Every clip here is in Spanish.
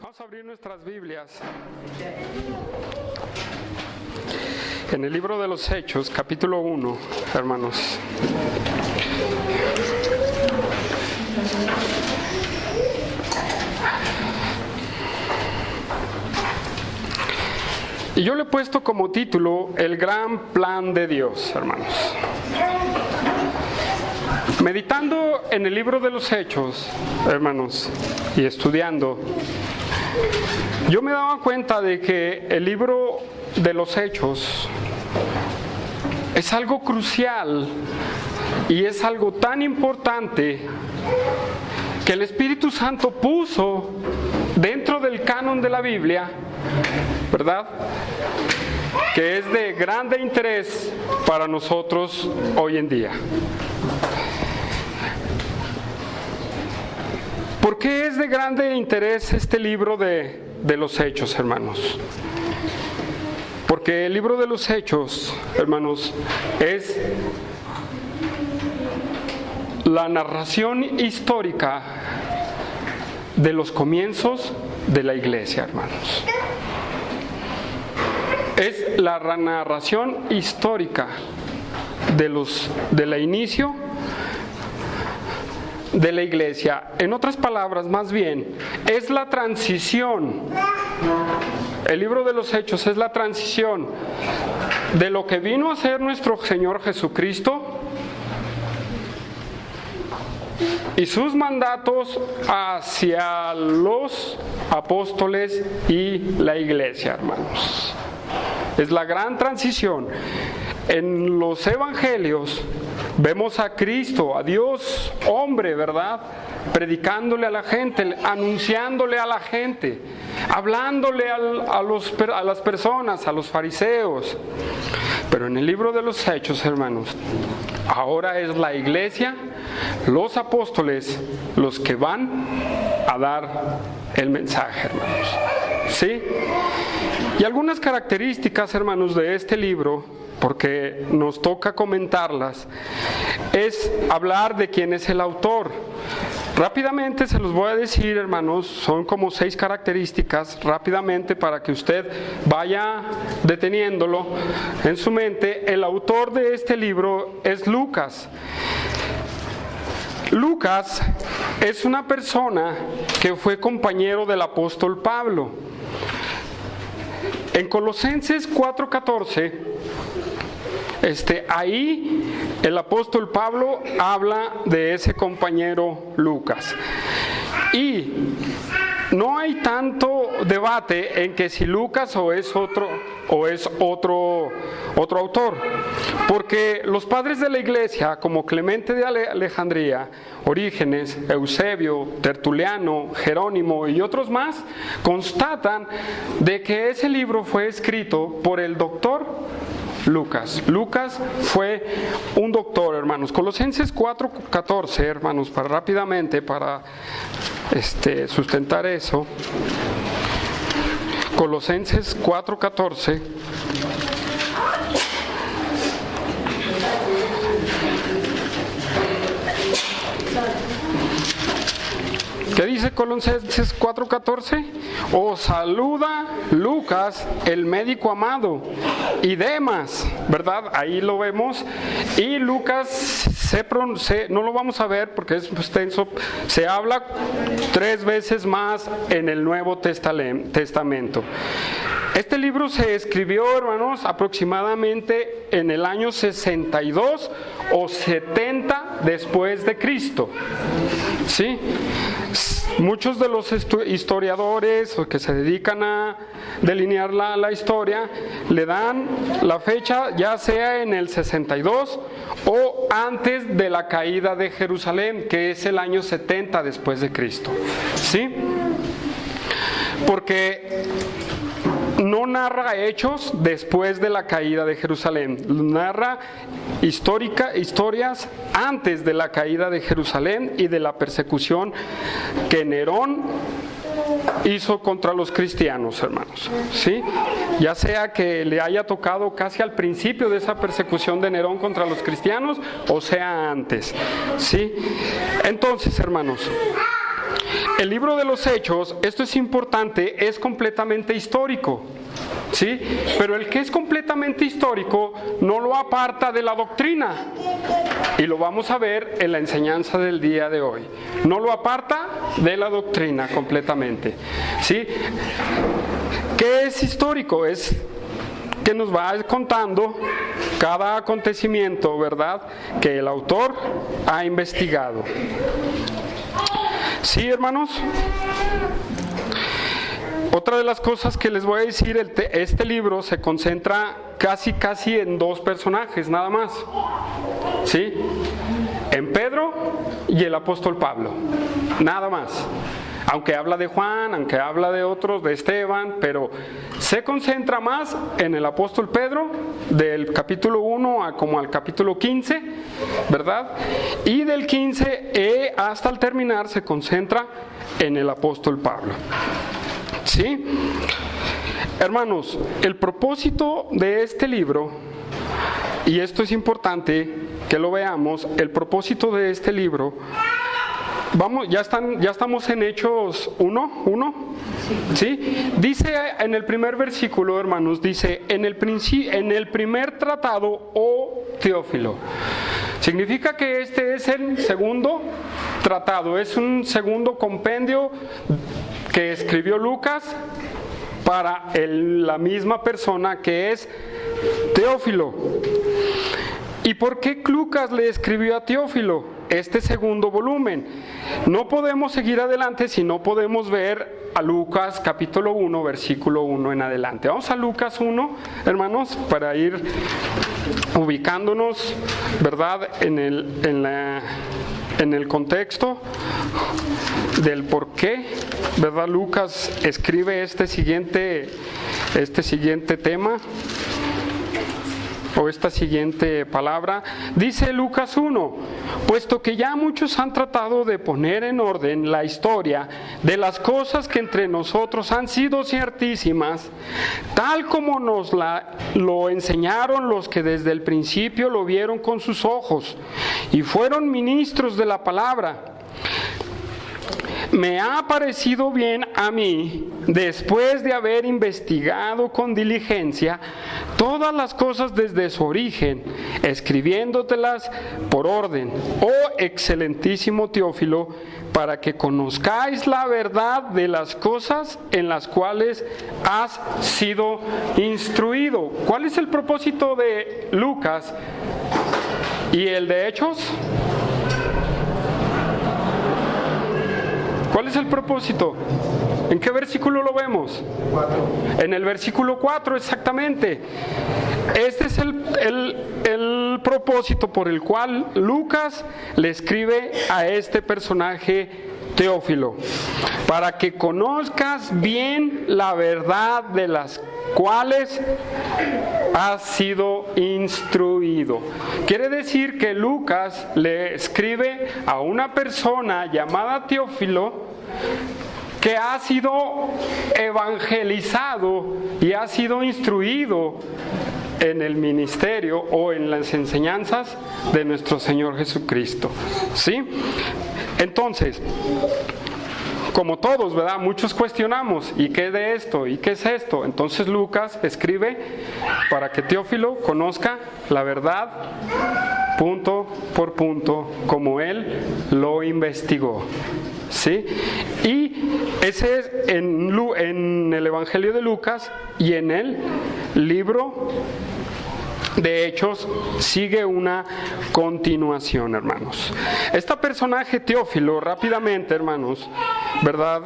Vamos a abrir nuestras Biblias en el libro de los Hechos, capítulo 1, hermanos. Y yo le he puesto como título El gran plan de Dios, hermanos. Meditando en el libro de los Hechos, hermanos, y estudiando, yo me daba cuenta de que el libro de los Hechos es algo crucial y es algo tan importante que el Espíritu Santo puso dentro del canon de la Biblia, ¿verdad?, que es de grande interés para nosotros hoy en día. ¿Por qué es de grande interés este libro de los Hechos, hermanos? Porque el libro de los Hechos, hermanos, es la narración histórica de los comienzos de la iglesia, hermanos. Es la narración histórica de la inicio de la iglesia. En otras palabras, más bien, es la transición. El libro de los Hechos es la transición de lo que vino a ser nuestro Señor Jesucristo y sus mandatos hacia los apóstoles y la iglesia, hermanos. Es la gran transición. En los evangelios vemos a Cristo, a Dios hombre, ¿verdad?, predicándole a la gente, anunciándole a la gente, hablándole a las personas, a los fariseos. Pero en el libro de los Hechos, hermanos, ahora es la iglesia, los apóstoles, los que van a dar el mensaje, hermanos. ¿Sí? Y algunas características, hermanos, de este libro, porque nos toca comentarlas, es hablar de quién es el autor. Rápidamente se los voy a decir, hermanos, son como 6 características, rápidamente, para que usted vaya deteniéndolo en su mente. El autor de este libro es Lucas. Lucas es una persona que fue compañero del apóstol Pablo. En Colosenses 4:14, ahí el apóstol Pablo habla de ese compañero Lucas. Y no hay tanto debate en que si Lucas es otro autor, porque los padres de la iglesia, como Clemente de Alejandría, Orígenes, Eusebio, Tertuliano, Jerónimo y otros más, constatan de que ese libro fue escrito por el doctor Lucas. Lucas fue un doctor, hermanos. Colosenses 4:14, hermanos, rápidamente para sustentar eso. Colosenses 4:14. ¿Qué dice Colosenses 4:14? Os saluda Lucas, el médico amado, y Demas, ¿verdad? Ahí lo vemos. Y Lucas no lo vamos a ver porque es extenso, se habla 3 veces más en el Nuevo Testamento. Este libro se escribió, hermanos, aproximadamente en el año 62 o 70 después de Cristo. ¿Sí? Muchos de los historiadores o que se dedican a delinear la historia le dan la fecha ya sea en el 62 o antes de la caída de Jerusalén, que es el año 70 después de Cristo. ¿Sí? Porque no narra hechos después de la caída de Jerusalén, narra historias antes de la caída de Jerusalén y de la persecución que Nerón hizo contra los cristianos, hermanos. ¿Sí? Ya sea que le haya tocado casi al principio de esa persecución de Nerón contra los cristianos o sea antes. ¿Sí? Entonces, hermanos, el libro de los Hechos, esto es importante, es completamente histórico, ¿sí? Pero el que es completamente histórico no lo aparta de la doctrina. Y lo vamos a ver en la enseñanza del día de hoy. No lo aparta de la doctrina completamente, ¿sí? ¿Qué es histórico? Es que nos va contando cada acontecimiento, ¿verdad?, que el autor ha investigado. ¿Sí, hermanos? Otra de las cosas que les voy a decir, este libro se concentra casi en dos personajes nada más, ¿sí? En Pedro y el apóstol Pablo, nada más. Aunque habla de Juan, aunque habla de otros, de Esteban, pero se concentra más en el apóstol Pedro, del capítulo 1 como al capítulo 15, ¿verdad? Y del 15 hasta el terminar se concentra en el apóstol Pablo. ¿Sí? Hermanos, el propósito de este libro, y esto es importante que lo veamos, el propósito de este libro, ya estamos en Hechos 1, ¿sí? Dice en el primer versículo, hermanos, dice, en el primer tratado, oh Teófilo. Significa que este es el segundo tratado, es un segundo compendio que escribió Lucas para la misma persona que es Teófilo. ¿Y por qué Lucas le escribió a Teófilo este segundo volumen? No podemos seguir adelante si no podemos ver a Lucas capítulo 1, versículo 1 en adelante. Vamos a Lucas 1, hermanos, para ir ubicándonos, ¿verdad?, en el contexto del por qué, ¿verdad?, Lucas escribe este siguiente tema o esta siguiente palabra. Dice Lucas 1, puesto que ya muchos han tratado de poner en orden la historia de las cosas que entre nosotros han sido ciertísimas, tal como nos lo enseñaron los que desde el principio lo vieron con sus ojos y fueron ministros de la palabra. Me ha parecido bien a mí, después de haber investigado con diligencia todas las cosas desde su origen, escribiéndotelas por orden, oh excelentísimo Teófilo, para que conozcáis la verdad de las cosas en las cuales has sido instruido. ¿Cuál es el propósito de Lucas y el de Hechos? ¿Cuál es el propósito? ¿En qué versículo lo vemos? 4. En el versículo 4, exactamente. Este es el propósito por el cual Lucas le escribe a este personaje Teófilo, para que conozcas bien la verdad de las cuales has sido instruido. Quiere decir que Lucas le escribe a una persona llamada Teófilo que ha sido evangelizado y ha sido instruido en el ministerio o en las enseñanzas de nuestro Señor Jesucristo. ¿Sí? Entonces, como todos, ¿verdad?, muchos cuestionamos, ¿y qué de esto? ¿Y qué es esto? Entonces Lucas escribe para que Teófilo conozca la verdad punto por punto, como él lo investigó. ¿Sí? Y ese es en el Evangelio de Lucas, y en el libro de Hechos sigue una continuación, hermanos. Este personaje Teófilo, rápidamente, hermanos, ¿verdad?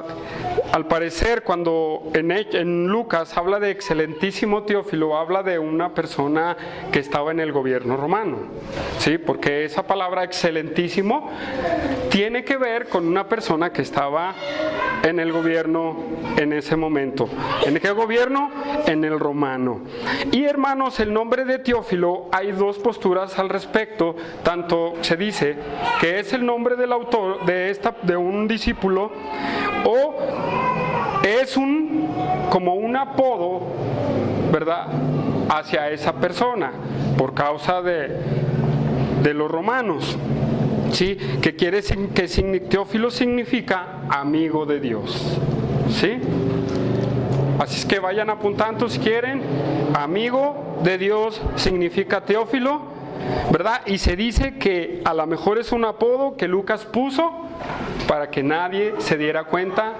Al parecer, cuando en Lucas habla de excelentísimo Teófilo, habla de una persona que estaba en el gobierno romano, ¿sí? Porque esa palabra excelentísimo tiene que ver con una persona que estaba en el gobierno en ese momento. ¿En qué gobierno? En el romano. Y, hermanos, el nombre de Teófilo, hay dos posturas al respecto. Tanto se dice que es el nombre del autor de un discípulo, o es como un apodo, ¿verdad?, hacia esa persona por causa de los romanos. ¿sí? Teófilo significa amigo de Dios, ¿sí? Así es que vayan apuntando si quieren. Amigo de Dios significa Teófilo, ¿verdad? Y se dice que a lo mejor es un apodo que Lucas puso para que nadie se diera cuenta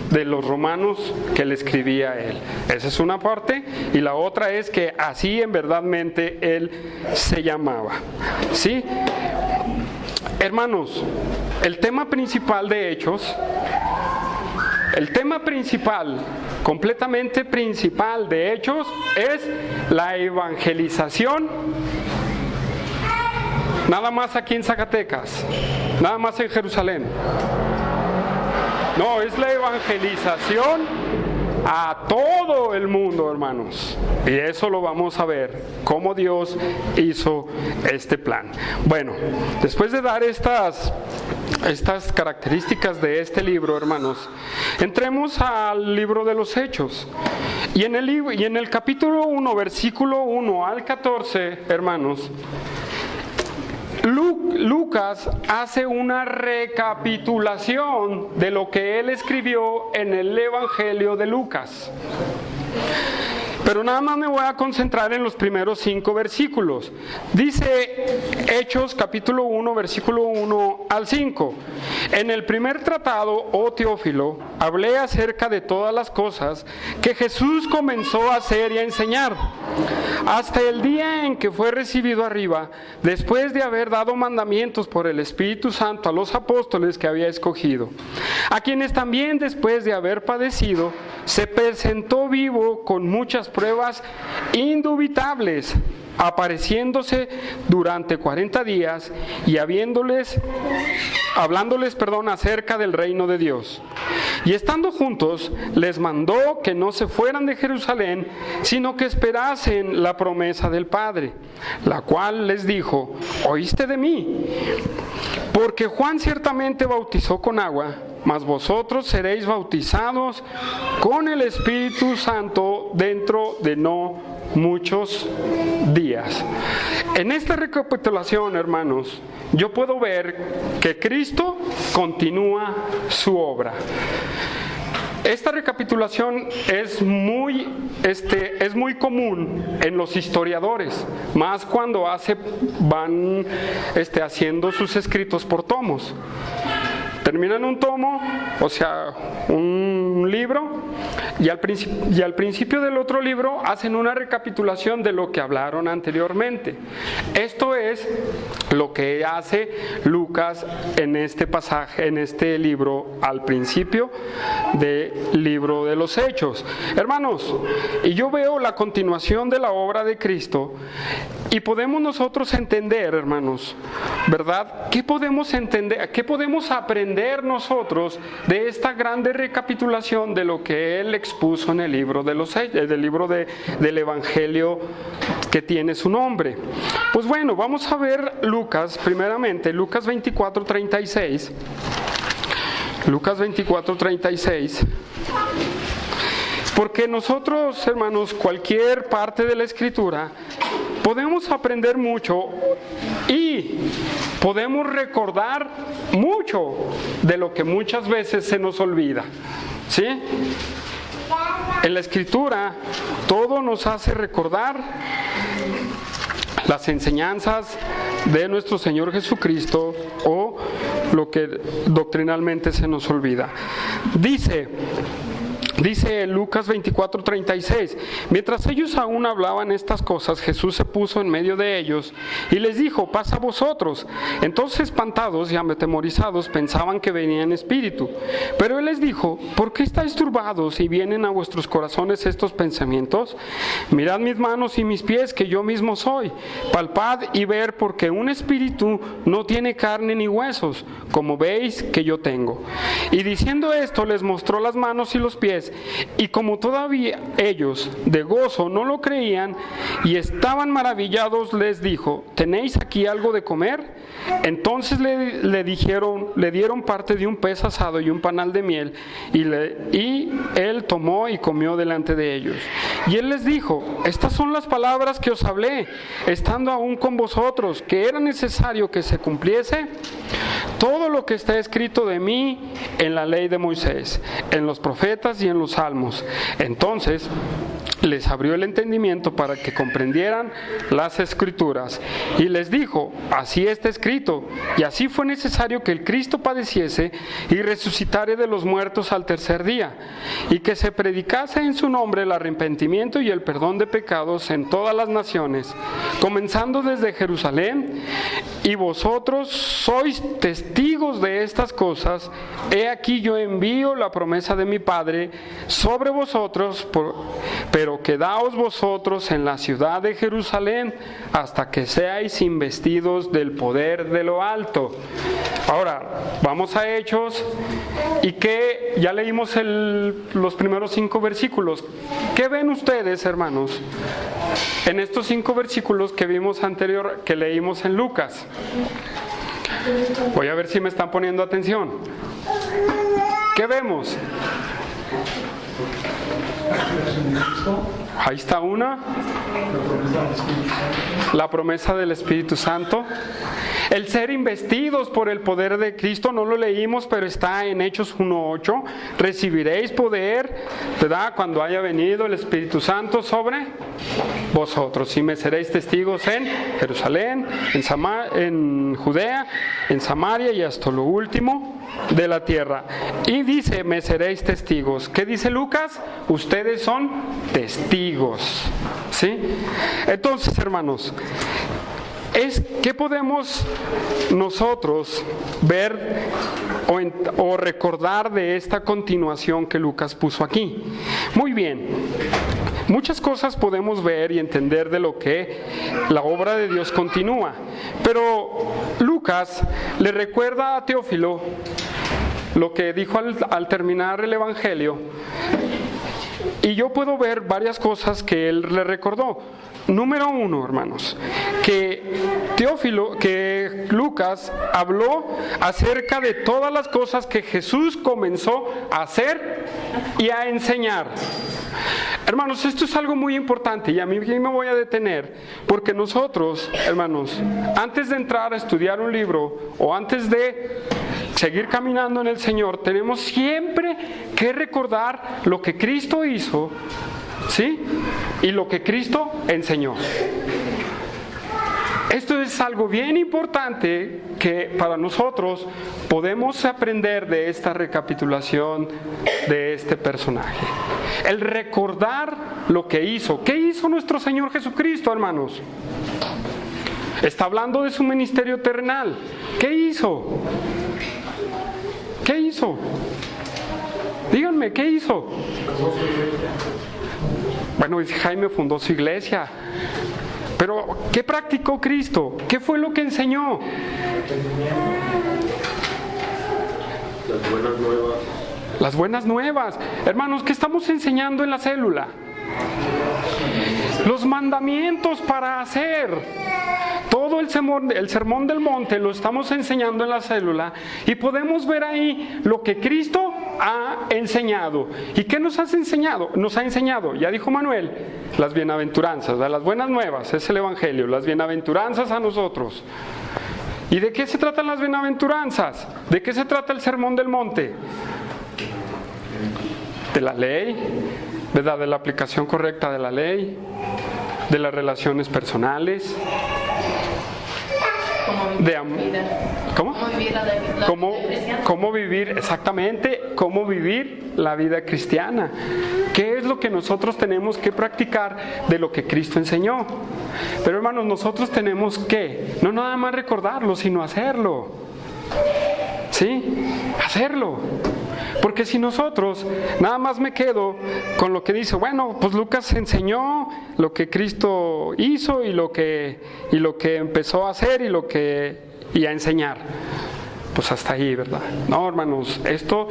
de los romanos que le escribía a él. Esa es una parte, y la otra es que así en verdadmente él se llamaba, ¿sí? Hermanos, el tema principal de Hechos, el tema principal, completamente principal de Hechos, es la evangelización. Nada más aquí en Zacatecas, nada más en Jerusalén. No, es la evangelización a todo el mundo, hermanos. Y eso lo vamos a ver, cómo Dios hizo este plan. Bueno, después de dar estas características de este libro, hermanos, entremos al libro de los Hechos. Y en el capítulo 1, versículo 1 al 14, hermanos, Lucas hace una recapitulación de lo que él escribió en el Evangelio de Lucas. Pero nada más me voy a concentrar en los primeros 5 versículos. Dice Hechos capítulo 1, versículo 1 al 5. En el primer tratado, oh Teófilo, hablé acerca de todas las cosas que Jesús comenzó a hacer y a enseñar, hasta el día en que fue recibido arriba, después de haber dado mandamientos por el Espíritu Santo a los apóstoles que había escogido, a quienes también después de haber padecido, se presentó vivo con muchas pruebas indubitables, apareciéndose durante 40 días y hablándoles acerca del reino de Dios. Y estando juntos, les mandó que no se fueran de Jerusalén, sino que esperasen la promesa del Padre, la cual les dijo: ¿oíste de mí? Porque Juan ciertamente bautizó con agua, mas vosotros seréis bautizados con el Espíritu Santo dentro de no muchos días. En esta recapitulación, hermanos, yo puedo ver que Cristo continúa su obra. Esta recapitulación es muy común en los historiadores, más cuando van haciendo sus escritos por tomos. Terminan un tomo, o sea, un libro, y al principio del otro libro hacen una recapitulación de lo que hablaron anteriormente. Esto es lo que hace Lucas en este pasaje, en este libro, al principio del libro de los Hechos. Hermanos, y yo veo la continuación de la obra de Cristo, y podemos nosotros entender, hermanos, ¿verdad? ¿Qué podemos entender? ¿Qué podemos aprender nosotros de esta grande recapitulación de lo que él expuso en el libro de los Hechos, del Evangelio que tiene su nombre? Pues bueno, vamos a ver Lucas, primeramente, Lucas 24:36. Lucas 24:36. Porque nosotros, hermanos, cualquier parte de la Escritura, podemos aprender mucho y podemos recordar mucho de lo que muchas veces se nos olvida, ¿sí? En la Escritura todo nos hace recordar las enseñanzas de nuestro Señor Jesucristo o lo que doctrinalmente se nos olvida. Dice Lucas 24:36, mientras ellos aún hablaban estas cosas, Jesús se puso en medio de ellos y les dijo: pasa a vosotros. Entonces, espantados y atemorizados, pensaban que venía en espíritu. Pero él les dijo: ¿por qué estáis turbados y vienen a vuestros corazones estos pensamientos? Mirad mis manos y mis pies, que yo mismo soy. Palpad y ver, porque un espíritu no tiene carne ni huesos, como veis que yo tengo. Y diciendo esto, les mostró las manos y los pies. Y como todavía ellos de gozo no lo creían y estaban maravillados, les dijo: ¿tenéis aquí algo de comer? Entonces le dieron parte de un pez asado y un panal de miel, y él tomó y comió delante de ellos. Y él les dijo: estas son las palabras que os hablé, estando aún con vosotros, que era necesario que se cumpliese todo lo que está escrito de mí en la ley de Moisés, en los profetas y en los salmos. Entonces les abrió el entendimiento para que comprendieran las Escrituras. Y les dijo: así está escrito, y así fue necesario que el Cristo padeciese y resucitare de los muertos al tercer día, y que se predicase en su nombre el arrepentimiento y el perdón de pecados en todas las naciones, comenzando desde Jerusalén. Y vosotros sois testigos de estas cosas. He aquí yo envío la promesa de mi Padre sobre vosotros, pero quedaos vosotros en la ciudad de Jerusalén hasta que seáis investidos del poder de lo alto. Ahora, vamos a Hechos, y que ya leímos los primeros 5 versículos. ¿Qué ven ustedes, hermanos, en estos 5 versículos que vimos que leímos en Lucas? Voy a ver si me están poniendo atención. ¿Qué vemos? Ahí está una. La promesa del Espíritu Santo. El ser investidos por el poder de Cristo, no lo leímos, pero está en Hechos 1:8. Recibiréis poder, ¿verdad?, cuando haya venido el Espíritu Santo sobre vosotros, y me seréis testigos en Jerusalén, en Judea, en Samaria y hasta lo último de la tierra. Y dice: me seréis testigos. ¿Qué dice Lucas? Ustedes son testigos. ¿Sí? Entonces, hermanos, ¿qué podemos nosotros ver o recordar de esta continuación que Lucas puso aquí? Muy bien, muchas cosas podemos ver y entender de lo que la obra de Dios continúa, pero Lucas le recuerda a Teófilo lo que dijo al terminar el Evangelio, y yo puedo ver varias cosas que él le recordó. Número 1, hermanos, que Lucas habló acerca de todas las cosas que Jesús comenzó a hacer y a enseñar. Hermanos, esto es algo muy importante, y a mí me voy a detener, porque nosotros, hermanos, antes de entrar a estudiar un libro o antes de seguir caminando en el Señor, tenemos siempre que recordar lo que Cristo hizo, ¿sí?, y lo que Cristo enseñó. Esto es algo bien importante que para nosotros podemos aprender de esta recapitulación de este personaje. El recordar lo que hizo. ¿Qué hizo nuestro Señor Jesucristo, hermanos? Está hablando de su ministerio terrenal. ¿Qué hizo? ¿Qué hizo? Díganme, ¿qué hizo? Bueno, Jaime fundó su iglesia. Pero, ¿qué practicó Cristo? ¿Qué fue lo que enseñó? Las buenas nuevas. Las buenas nuevas. Hermanos, ¿qué estamos enseñando en la célula? Los mandamientos para hacer. Todo el sermón del monte lo estamos enseñando en la célula, y podemos ver ahí lo que Cristo ha enseñado. ¿Y qué nos has enseñado? Nos ha enseñado, ya dijo Manuel, las bienaventuranzas, las buenas nuevas, es el Evangelio, las bienaventuranzas a nosotros. ¿Y de qué se tratan las bienaventuranzas? ¿De qué se trata el sermón del monte? De la ley, ¿verdad? De la aplicación correcta de la ley, de las relaciones personales, ¿Cómo vivir exactamente? ¿Cómo vivir la vida cristiana? ¿Qué es lo que nosotros tenemos que practicar de lo que Cristo enseñó? Pero, hermanos, nosotros tenemos que no nada más recordarlo, sino hacerlo. ¿Sí? Hacerlo. Porque si nosotros nada más me quedo con lo que dice, bueno, pues Lucas enseñó lo que Cristo hizo y lo que empezó a hacer y a enseñar, pues hasta ahí, ¿verdad? No, hermanos, esto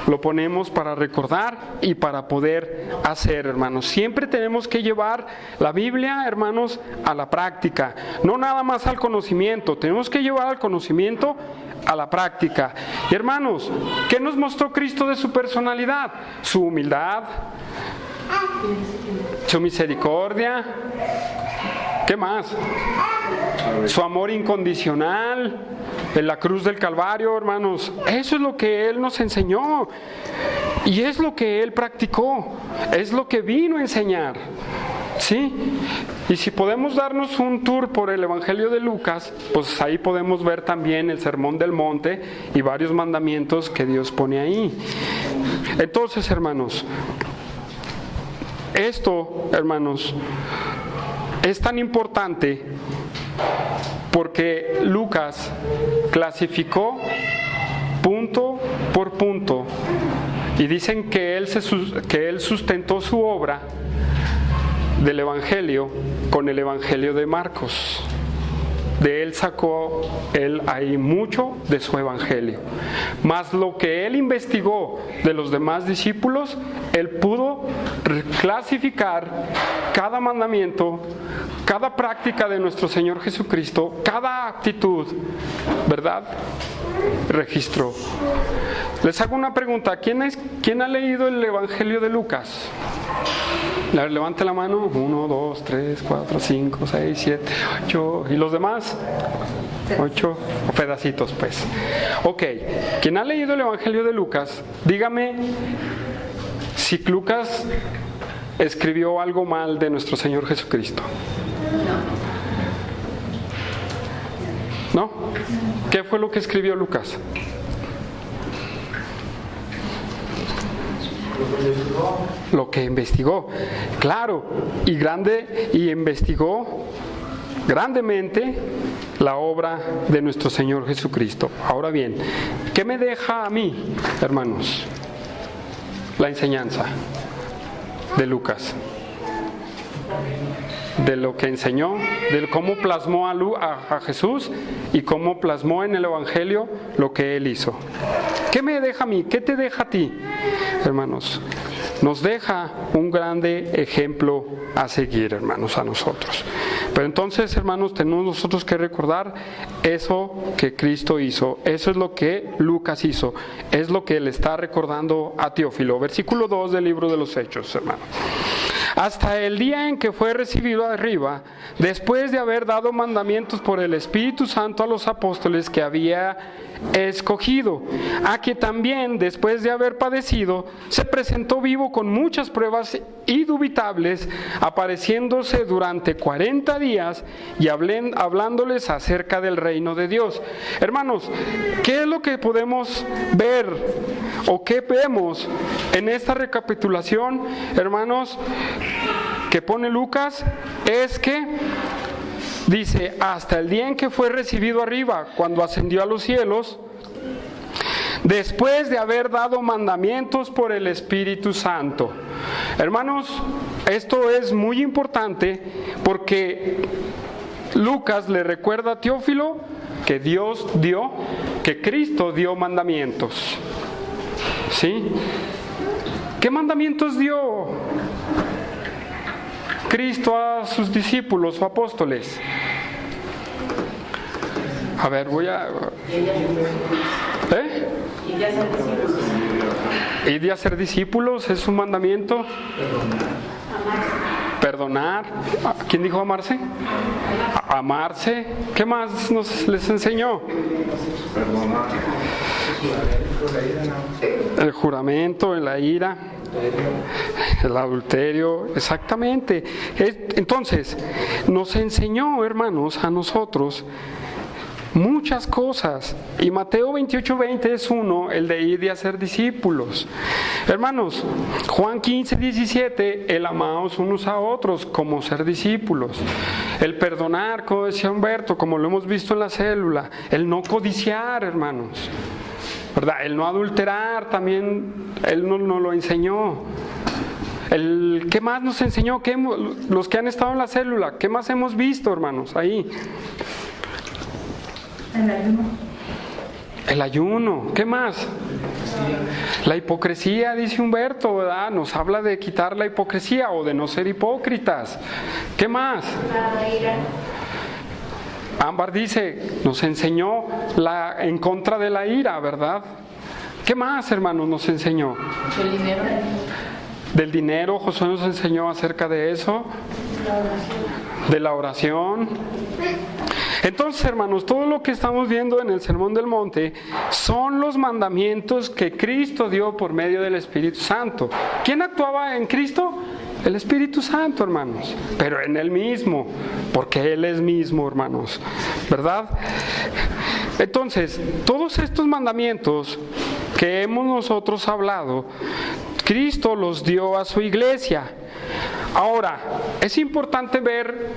lo ponemos para recordar y para poder hacer, hermanos. Siempre tenemos que llevar la Biblia, hermanos, a la práctica, no nada más al conocimiento. Tenemos que llevar al conocimiento a la práctica. Y, hermanos, ¿qué nos mostró Cristo de su personalidad? Su humildad, Su misericordia. ¿Qué más? Su amor incondicional en la cruz del Calvario, hermanos. Eso es lo que Él nos enseñó. Y es lo que Él practicó. Es lo que vino a enseñar. ¿Sí? Y si podemos darnos un tour por el Evangelio de Lucas, pues ahí podemos ver también el Sermón del Monte y varios mandamientos que Dios pone ahí. Entonces, hermanos, esto, hermanos, es tan importante porque Lucas clasificó punto por punto y dicen que él sustentó su obra del Evangelio con el Evangelio de Marcos. De él sacó él ahí mucho de su Evangelio. Más lo que él investigó de los demás discípulos, él pudo clasificar cada mandamiento, cada práctica de nuestro Señor Jesucristo, cada actitud, ¿verdad? Registró. Les hago una pregunta. ¿Quién ha leído el Evangelio de Lucas? A ver, levante la mano. 1, 2, 3, 4, 5, 6, 7, 8. ¿Y los demás? 8 pedacitos, pues. Ok. ¿Quién ha leído el Evangelio de Lucas? Dígame si Lucas escribió algo mal de nuestro Señor Jesucristo. ¿No? ¿Qué fue lo que escribió Lucas? Lo que investigó, claro, y investigó grandemente la obra de nuestro Señor Jesucristo. Ahora bien, ¿qué me deja a mí, hermanos, la enseñanza de Lucas? De lo que enseñó, de cómo plasmó a Jesús y cómo plasmó en el Evangelio lo que Él hizo. ¿Qué me deja a mí? ¿Qué te deja a ti, hermanos? Nos deja un grande ejemplo a seguir, hermanos, a nosotros. Pero entonces, hermanos, tenemos nosotros que recordar eso que Cristo hizo. Eso es lo que Lucas hizo. Es lo que le está recordando a Teófilo. Versículo 2 del libro de los Hechos, hermanos. Hasta el día en que fue recibido arriba, después de haber dado mandamientos por el Espíritu Santo a los apóstoles que había escogido, a que también después de haber padecido, se presentó vivo con muchas pruebas indubitables, apareciéndose durante 40 días y hablándoles acerca del reino de Dios. Hermanos, ¿qué es lo que podemos ver o qué vemos en esta recapitulación, hermanos, que pone Lucas? Es que dice, hasta el día en que fue recibido arriba, cuando ascendió a los cielos, después de haber dado mandamientos por el Espíritu Santo. Hermanos, esto es muy importante porque Lucas le recuerda a Teófilo que que Cristo dio mandamientos. ¿Sí? ¿Qué mandamientos dio Cristo a sus discípulos o apóstoles? A ver, Ir a ser discípulos es un mandamiento. Perdonar. ¿Quién dijo amarse? Amarse. ¿Qué más les enseñó? El juramento, la ira, el adulterio, exactamente. Entonces, nos enseñó, hermanos, a nosotros muchas cosas. Y Mateo 28:20 es uno, el de ir y hacer discípulos. Hermanos, Juan 15:17, el amaos unos a otros como ser discípulos. El perdonar, como decía Humberto, como lo hemos visto en la célula. El no codiciar, hermanos, ¿verdad? El no adulterar, también Él nos lo enseñó. ¿Qué más nos enseñó? Los que han estado en la célula, ¿qué más hemos visto, hermanos? Ahí. El ayuno. ¿Qué más? La hipocresía, dice Humberto, ¿verdad? Nos habla de quitar la hipocresía o de no ser hipócritas. ¿Qué más? Ámbar dice, nos enseñó en contra de la ira, ¿verdad? ¿Qué más, hermanos, nos enseñó? del dinero. Josué nos enseñó acerca de eso, de la oración. Entonces, hermanos, todo lo que estamos viendo en el Sermón del Monte son los mandamientos que Cristo dio por medio del Espíritu Santo. ¿Quién actuaba en Cristo? El Espíritu Santo, hermanos, pero en Él mismo, porque Él es mismo, hermanos, ¿verdad? Entonces, todos estos mandamientos que hemos nosotros hablado, Cristo los dio a su iglesia. Ahora, es importante ver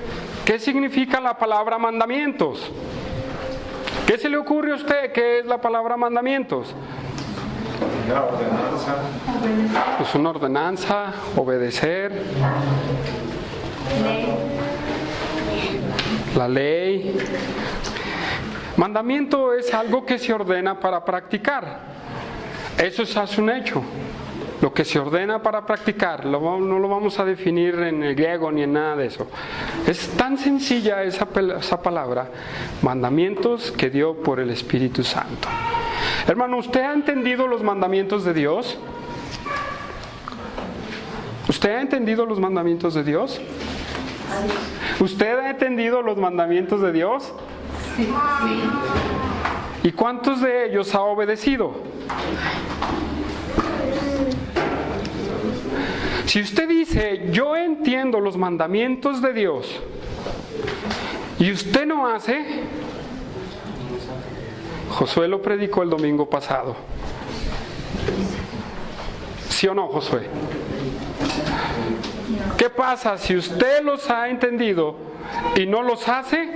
qué significa la palabra mandamientos. ¿Qué se le ocurre a usted qué es la palabra mandamientos? La ordenanza. Es una ordenanza, obedecer. La ley. Mandamiento es algo que se ordena para practicar. Eso es un hecho. Lo que se ordena para practicar, no lo vamos a definir en el griego ni en nada de eso. Es tan sencilla esa palabra, mandamientos que dio por el Espíritu Santo. Hermano, ¿usted ha entendido los mandamientos de Dios? ¿Usted ha entendido los mandamientos de Dios? ¿Usted ha entendido los mandamientos de Dios? Sí. ¿Y cuántos de ellos ha obedecido? Si usted dice, yo entiendo los mandamientos de Dios, y usted no hace, Josué lo predicó el domingo pasado. ¿Sí o no, Josué? ¿Qué pasa si usted los ha entendido y no los hace?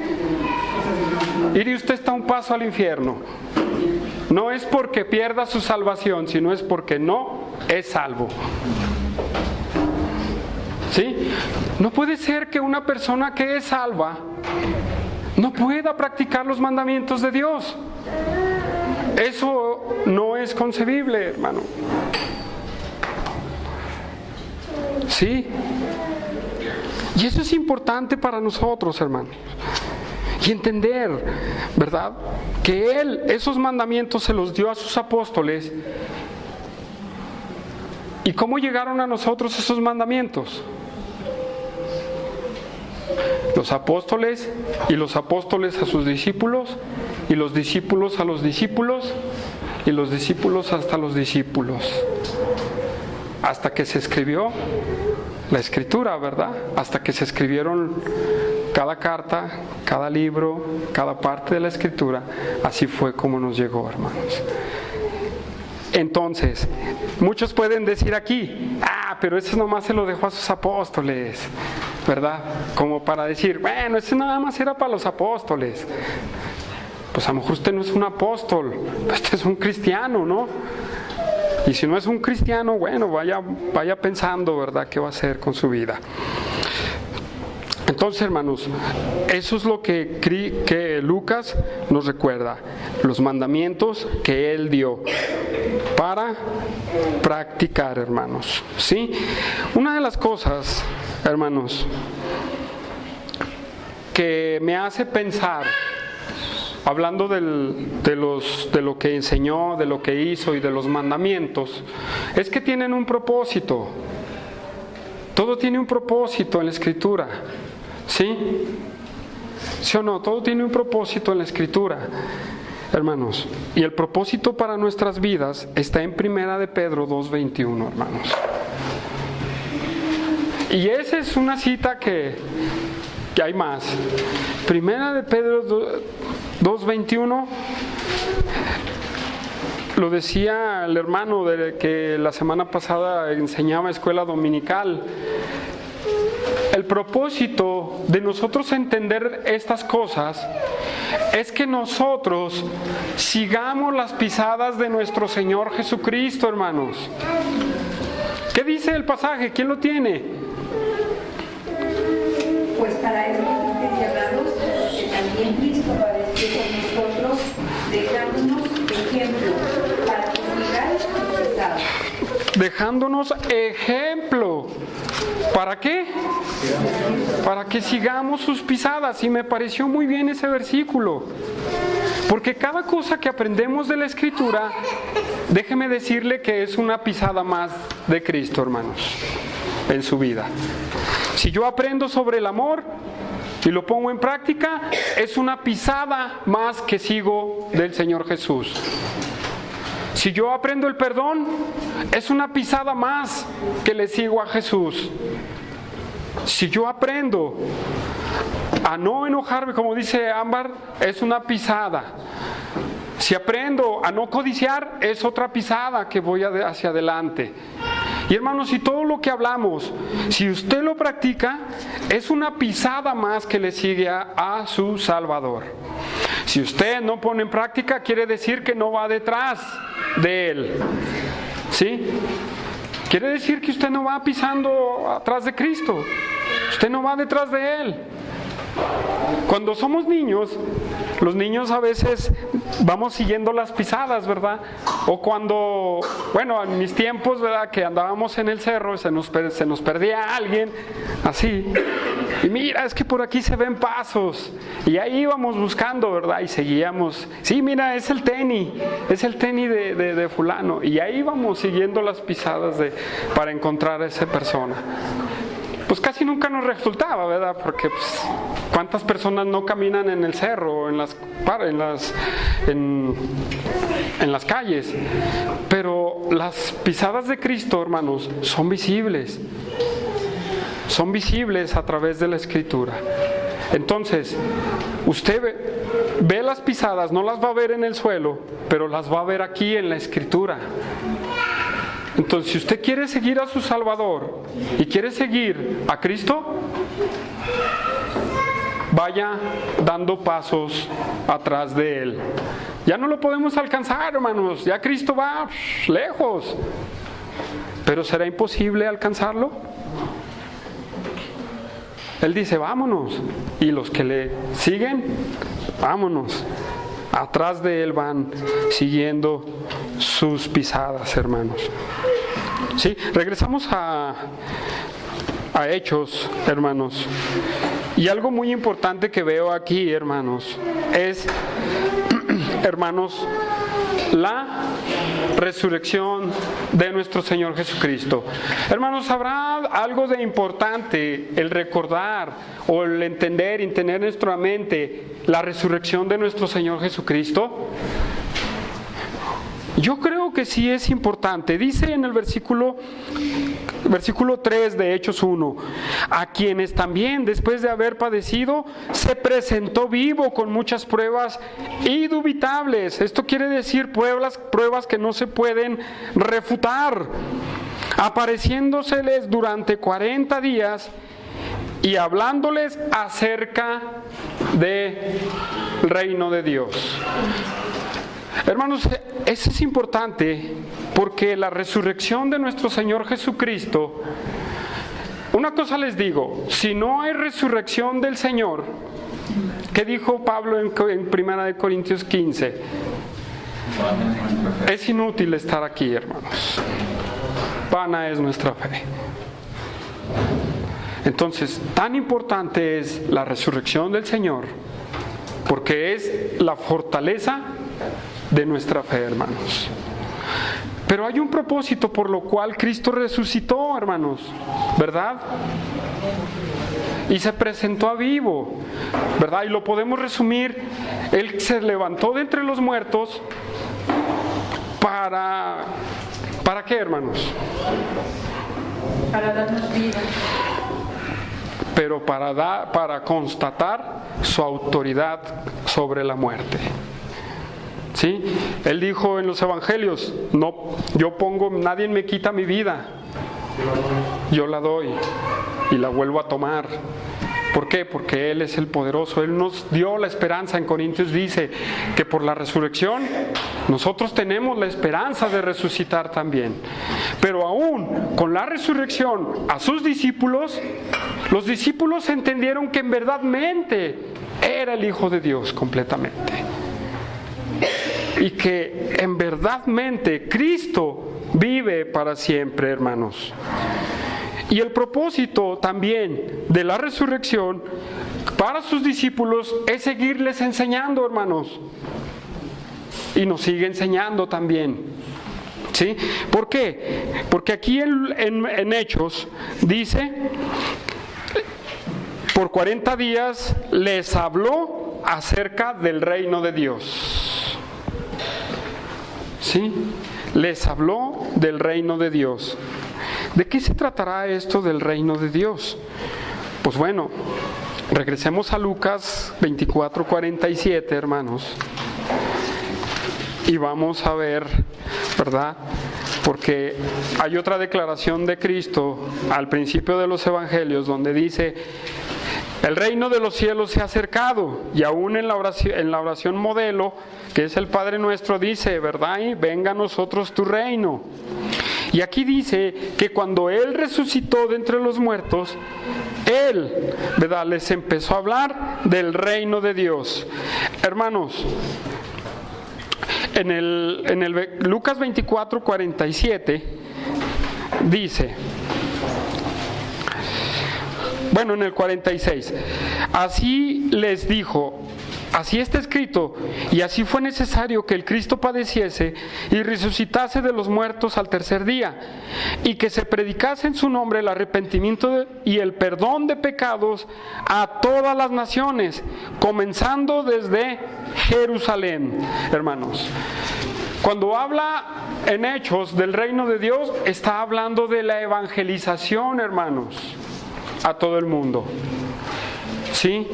Y usted está un paso al infierno. No es porque pierda su salvación, sino es porque no es salvo. ¿Sí? No puede ser que una persona que es salva no pueda practicar los mandamientos de Dios. Eso no es concebible, hermano. ¿Sí? Y eso es importante para nosotros, hermanos. Y entender, ¿verdad? Que Él esos mandamientos se los dio a sus apóstoles. ¿Y cómo llegaron a nosotros esos mandamientos? Los apóstoles, y los apóstoles a sus discípulos, y los discípulos a los discípulos, y los discípulos hasta los discípulos, hasta que se escribió la Escritura, ¿verdad? Hasta que se escribieron cada carta, cada libro, cada parte de la Escritura. Así fue como nos llegó, hermanos. Entonces, muchos pueden decir aquí, pero eso nomás se lo dejó a sus apóstoles, ¿verdad? Como para decir, bueno, eso nada más era para los apóstoles. Pues a lo mejor usted no es un apóstol, usted es un cristiano, ¿no? Y si no es un cristiano, bueno, vaya pensando, ¿verdad?, qué va a hacer con su vida. Entonces, hermanos, eso es lo que Lucas nos recuerda, los mandamientos que Él dio para practicar, hermanos. ¿Sí? Una de las cosas, hermanos, que me hace pensar, hablando de lo que enseñó, de lo que hizo y de los mandamientos, es que tienen un propósito. Todo tiene un propósito en la Escritura. ¿Sí? ¿Sí o no? Todo tiene un propósito en la Escritura, hermanos. Y el propósito para nuestras vidas está en 1 de Pedro 2:21, hermanos. Y esa es una cita que hay más. 1 de Pedro 2:21 lo decía el hermano que la semana pasada enseñaba escuela dominical. El propósito de nosotros entender estas cosas es que nosotros sigamos las pisadas de nuestro Señor Jesucristo, hermanos. ¿Qué dice el pasaje? ¿Quién lo tiene? Pues para eso fuisteis llamados, que también Cristo padeció con nosotros, dejándonos ejemplo para que sigáis sus pisadas. Dejándonos ejemplo. ¿Para qué? Para que sigamos sus pisadas. Y me pareció muy bien ese versículo. Porque cada cosa que aprendemos de la Escritura, déjeme decirle que es una pisada más de Cristo, hermanos, en su vida. Si yo aprendo sobre el amor y lo pongo en práctica, es una pisada más que sigo del Señor Jesús. Si yo aprendo el perdón, es una pisada más que le sigo a Jesús. Si yo aprendo a no enojarme, como dice Ámbar, es una pisada. Si aprendo a no codiciar, es otra pisada que voy hacia adelante. Y hermanos, si todo lo que hablamos, si usted lo practica, es una pisada más que le sigue a su Salvador. Si usted no pone en práctica, quiere decir que no va detrás de Él. ¿Sí? Quiere decir que usted no va pisando atrás de Cristo. Usted no va detrás de Él. Cuando somos niños, los niños a veces vamos siguiendo las pisadas, ¿verdad? O cuando, bueno, en mis tiempos, ¿verdad? Que andábamos en el cerro, se nos perdía alguien, así. Y mira, es que por aquí se ven pasos. Y ahí íbamos buscando, ¿verdad? Y seguíamos. Sí, mira, es el tenis de fulano. Y ahí íbamos siguiendo las pisadas para encontrar a esa persona. Pues casi nunca nos resultaba, ¿verdad? Porque pues, ¿cuántas personas no caminan en el cerro, en las calles? Pero las pisadas de Cristo, hermanos, son visibles. Son visibles a través de la Escritura. Entonces, usted ve las pisadas, no las va a ver en el suelo, pero las va a ver aquí en la Escritura. Entonces, si usted quiere seguir a su Salvador y quiere seguir a Cristo, vaya dando pasos atrás de Él. Ya no lo podemos alcanzar, hermanos. Ya Cristo va lejos. ¿Pero será imposible alcanzarlo? Él dice, vámonos. Y los que le siguen, vámonos. Atrás de Él van siguiendo sus pisadas, hermanos. Sí, regresamos a Hechos, hermanos. Y algo muy importante que veo aquí, hermanos, es, hermanos, la resurrección de nuestro Señor Jesucristo. Hermanos, ¿habrá algo de importante el recordar o el entender y tener en nuestra mente la resurrección de nuestro Señor Jesucristo? Yo creo que sí es importante. Dice en el versículo 3 de Hechos 1, a quienes también después de haber padecido se presentó vivo con muchas pruebas indubitables. Esto quiere decir pruebas que no se pueden refutar, apareciéndoseles durante 40 días y hablándoles acerca del reino de Dios. Hermanos, eso es importante porque la resurrección de nuestro Señor Jesucristo, una cosa les digo, si no hay resurrección del Señor, ¿qué dijo Pablo en 1 Corintios 15? Es inútil estar aquí, hermanos. Vana es nuestra fe. Entonces, tan importante es la resurrección del Señor, porque es la fortaleza de nuestra fe, hermanos. Pero hay un propósito por lo cual Cristo resucitó, hermanos, ¿verdad? Y se presentó a vivo, ¿verdad? Y lo podemos resumir, Él se levantó de entre los muertos ¿para qué, hermanos? Para darnos vida. Pero para constatar su autoridad sobre la muerte. ¿Sí? Él dijo en los evangelios, no, nadie me quita mi vida, yo la doy y la vuelvo a tomar. ¿Por qué? Porque Él es el poderoso. Él nos dio la esperanza. En Corintios dice que por la resurrección nosotros tenemos la esperanza de resucitar también. Pero aún con la resurrección a sus discípulos, los discípulos entendieron que en verdadmente era el Hijo de Dios completamente. Y que en verdadmente Cristo vive para siempre, hermanos. Y el propósito también de la resurrección para sus discípulos es seguirles enseñando, hermanos. y nos sigue enseñando también. ¿Sí? ¿Por qué? Porque aquí en Hechos dice, por 40 días les habló acerca del reino de Dios. ¿Sí? Les habló del reino de Dios. ¿De qué se tratará esto del reino de Dios? Pues bueno, regresemos a Lucas 24:47, hermanos. Y vamos a ver, ¿verdad? Porque hay otra declaración de Cristo al principio de los evangelios donde dice: el reino de los cielos se ha acercado. Y aún en la oración modelo, que es el Padre Nuestro, dice, ¿verdad? Y venga a nosotros tu reino. Y aquí dice que cuando Él resucitó de entre los muertos, Él, ¿verdad?, les empezó a hablar del reino de Dios. Hermanos, en el Lucas 24:47 dice, bueno, en el 46, así les dijo, así está escrito, y así fue necesario que el Cristo padeciese y resucitase de los muertos al tercer día, y que se predicase en su nombre el arrepentimiento y el perdón de pecados a todas las naciones, comenzando desde Jerusalén. Hermanos, cuando habla en Hechos del reino de Dios, está hablando de la evangelización, hermanos, a todo el mundo. ¿Sí?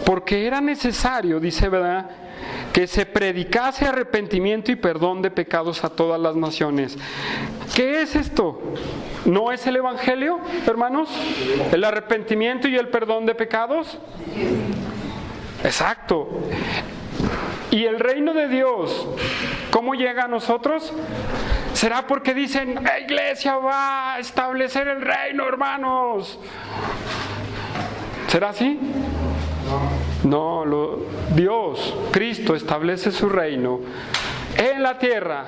Porque era necesario, dice, ¿verdad?, que se predicase arrepentimiento y perdón de pecados a todas las naciones. ¿Qué es esto? ¿No es el evangelio, hermanos? ¿El arrepentimiento y el perdón de pecados? Exacto. ¿Y el reino de Dios, cómo llega a nosotros? ¿Será porque dicen, la iglesia va a establecer el reino, hermanos? ¿Será así? No, Dios, Cristo, establece su reino en la tierra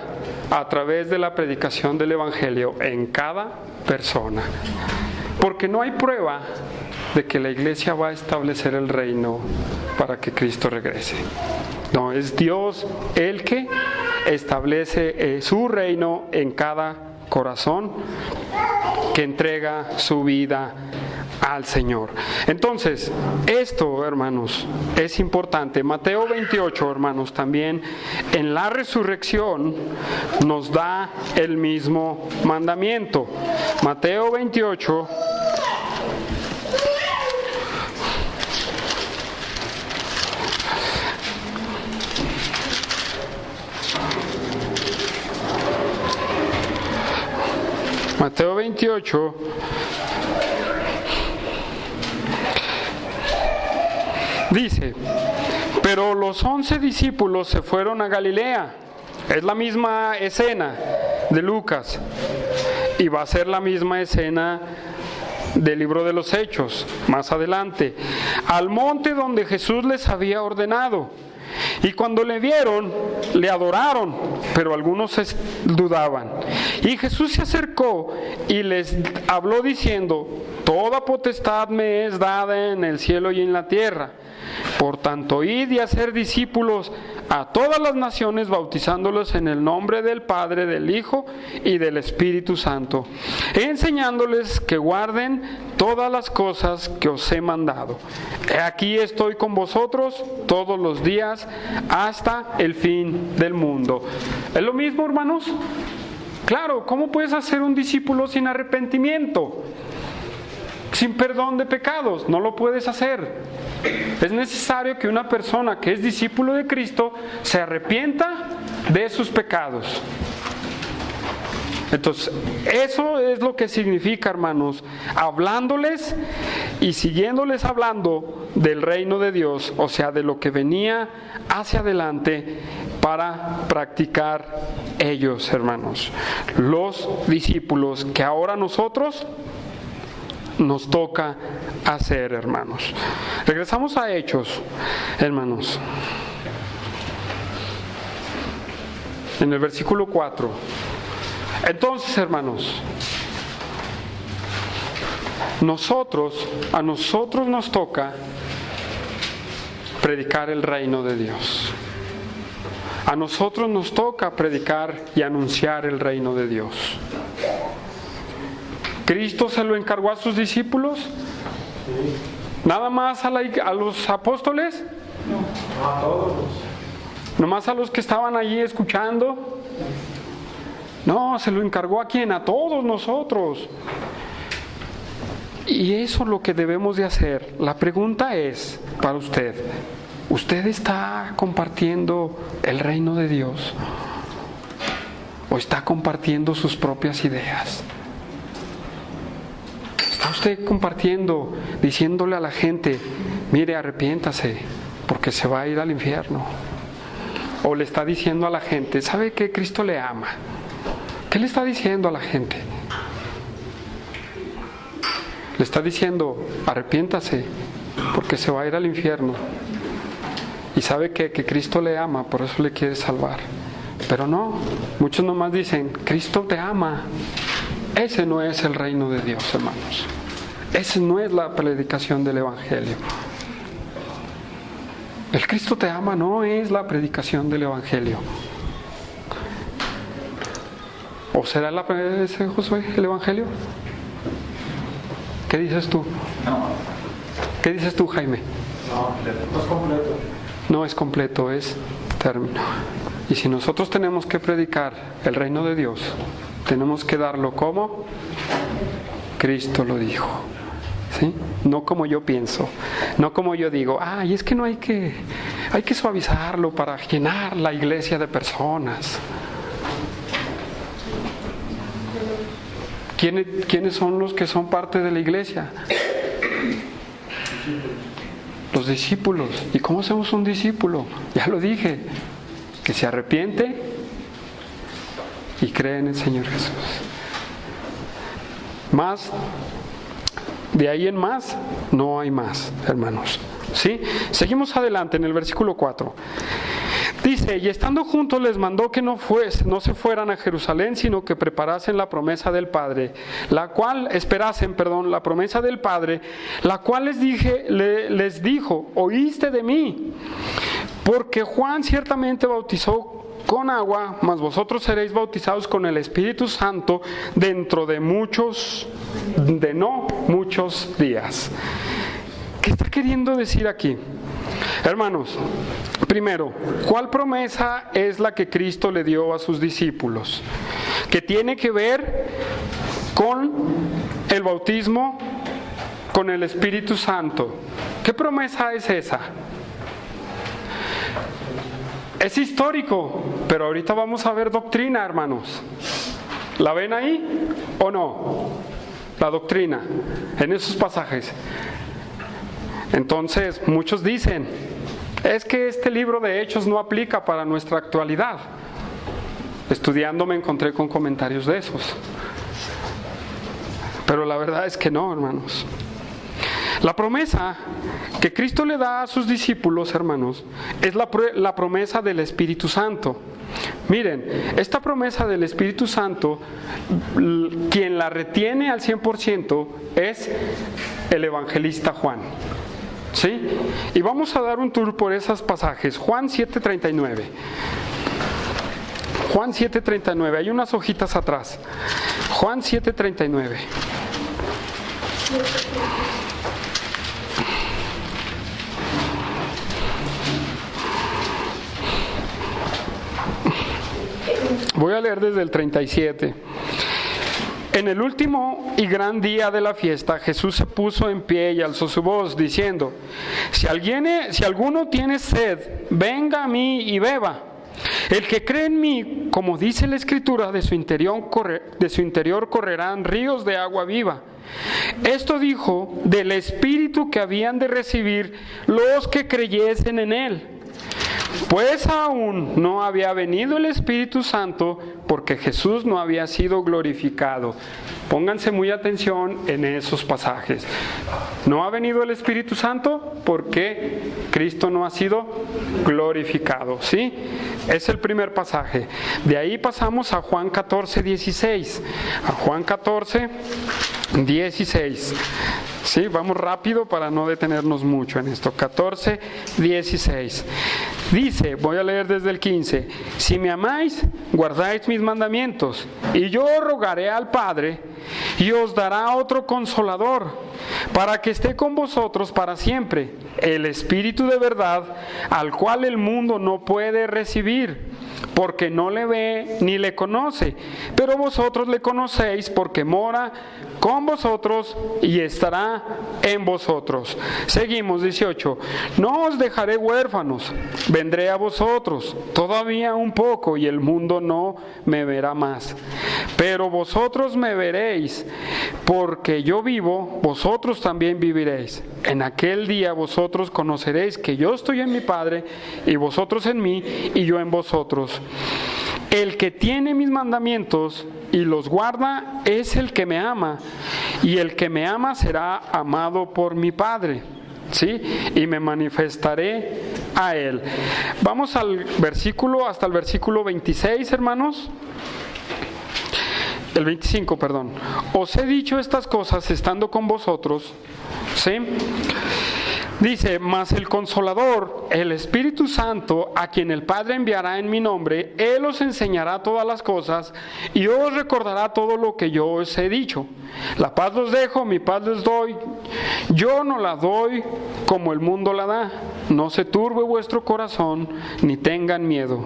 a través de la predicación del evangelio en cada persona. Porque no hay prueba de que la iglesia va a establecer el reino para que Cristo regrese. No, es Dios el que establece su reino en cada corazón que entrega su vida al Señor. Entonces, esto, hermanos, es importante. Mateo 28, hermanos, también en la resurrección nos da el mismo mandamiento. Mateo 28. Mateo 28, dice, pero los 11 discípulos se fueron a Galilea. Es la misma escena de Lucas y va a ser la misma escena del libro de los Hechos, más adelante, al monte donde Jesús les había ordenado. Y cuando le vieron, le adoraron, pero algunos dudaban. Y Jesús se acercó y les habló diciendo, toda potestad me es dada en el cielo y en la tierra. Por tanto, id y hacer discípulos a todas las naciones, bautizándolos en el nombre del Padre, del Hijo y del Espíritu Santo, enseñándoles que guarden todas las cosas que os he mandado. Aquí estoy con vosotros todos los días hasta el fin del mundo. ¿Es lo mismo, hermanos? Claro, ¿cómo puedes hacer un discípulo sin arrepentimiento? Sin perdón de pecados, no lo puedes hacer. Es necesario que una persona que es discípulo de Cristo se arrepienta de sus pecados. Entonces, eso es lo que significa, hermanos, hablándoles y siguiéndoles hablando del reino de Dios, o sea, de lo que venía hacia adelante para practicar ellos, hermanos, los discípulos que ahora nosotros nos toca hacer, hermanos. Regresamos a Hechos, hermanos. En el versículo 4. Entonces, hermanos, a nosotros nos toca predicar el reino de Dios. A nosotros nos toca predicar y anunciar el reino de Dios. ¿Cristo se lo encargó a sus discípulos? ¿Nada más a los apóstoles? No, a todos. ¿Nomás a los que estaban allí escuchando? No, se lo encargó ¿a quién? A todos nosotros. Y eso es lo que debemos de hacer. La pregunta es para usted: ¿usted está compartiendo el reino de Dios? ¿O está compartiendo sus propias ideas? ¿Está usted compartiendo, diciéndole a la gente, mire, arrepiéntase, porque se va a ir al infierno? ¿O le está diciendo a la gente, sabe que Cristo le ama? ¿Qué le está diciendo a la gente? Le está diciendo, arrepiéntase, porque se va a ir al infierno. Y sabe que Cristo le ama, por eso le quiere salvar. Pero no, muchos nomás dicen, Cristo te ama. Ese no es el reino de Dios, hermanos. Esa no es la predicación del Evangelio. El Cristo te ama no es la predicación del Evangelio. ¿O será ese, Josué, el Evangelio? ¿Qué dices tú? No. ¿Qué dices tú, Jaime? No es completo. No es completo, es término. Y si nosotros tenemos que predicar el reino de Dios, tenemos que darlo como Cristo lo dijo. ¿Sí? No como yo pienso, no como yo digo, y es que no hay que suavizarlo para llenar la iglesia de personas. ¿Quiénes son los que son parte de la iglesia? Los discípulos. ¿Y cómo somos un discípulo? Ya lo dije, que se arrepiente y cree en el Señor Jesús. Más, de ahí en más, no hay más, hermanos. ¿Sí? Seguimos adelante en el versículo 4. Dice, y estando juntos les mandó que no se fueran a Jerusalén, sino que preparasen la promesa del Padre, esperasen la promesa del Padre, la cual les dijo, oíste de mí, porque Juan ciertamente bautizó con agua, mas vosotros seréis bautizados con el Espíritu Santo dentro de muchos días. ¿Qué está queriendo decir aquí? Hermanos, primero, ¿cuál promesa es la que Cristo le dio a sus discípulos? Que tiene que ver con el bautismo con el Espíritu Santo. ¿Qué promesa es esa? Es histórico, pero ahorita vamos a ver doctrina, hermanos. ¿La ven ahí o no? La doctrina, en esos pasajes. Entonces, muchos dicen, es que este libro de Hechos no aplica para nuestra actualidad. Estudiando me encontré con comentarios de esos. Pero la verdad es que no, hermanos. La promesa que Cristo le da a sus discípulos, hermanos, es la promesa del Espíritu Santo. Miren, esta promesa del Espíritu Santo, quien la retiene al 100% es el evangelista Juan. ¿Sí? Y vamos a dar un tour por esos pasajes. Juan 7:39. Juan 7:39. Hay unas hojitas atrás. Juan 7:39. Voy a leer desde el 37. En el último y gran día de la fiesta, Jesús se puso en pie y alzó su voz, diciendo, si alguno tiene sed, venga a mí y beba. El que cree en mí, como dice la Escritura, de su interior correrán ríos de agua viva. Esto dijo del Espíritu que habían de recibir los que creyesen en él. Pues aún no había venido el Espíritu Santo porque Jesús no había sido glorificado. Pónganse muy atención en esos pasajes. No ha venido el Espíritu Santo porque Cristo no ha sido glorificado. ¿Sí? Es el primer pasaje. De ahí pasamos a Juan 14:16. A Juan 14:16. Sí, vamos rápido para no detenernos mucho en esto. 14, 16. Dice, voy a leer desde el 15. Si me amáis, guardáis mis mandamientos, y yo rogaré al Padre, y os dará otro consolador, para que esté con vosotros para siempre, el Espíritu de verdad, al cual el mundo no puede recibir, porque no le ve ni le conoce, pero vosotros le conocéis porque mora con vosotros y estará en vosotros. Seguimos, 18. No os dejaré huérfanos, vendré a vosotros, todavía un poco, y el mundo no me verá más. Pero vosotros me veréis, porque yo vivo, vosotros también viviréis. En aquel día vosotros conoceréis que yo estoy en mi Padre, y vosotros en mí, y yo en vosotros. El que tiene mis mandamientos y los guarda es el que me ama, y el que me ama será amado por mi Padre, ¿sí? Y me manifestaré a él. Vamos al versículo, hasta el versículo 26, hermanos. El 25, perdón. Os he dicho estas cosas estando con vosotros, ¿sí? Dice, mas el Consolador, el Espíritu Santo, a quien el Padre enviará en mi nombre, Él os enseñará todas las cosas y os recordará todo lo que yo os he dicho. La paz os dejo, mi paz les doy. Yo no la doy como el mundo la da. No se turbe vuestro corazón, ni tengan miedo.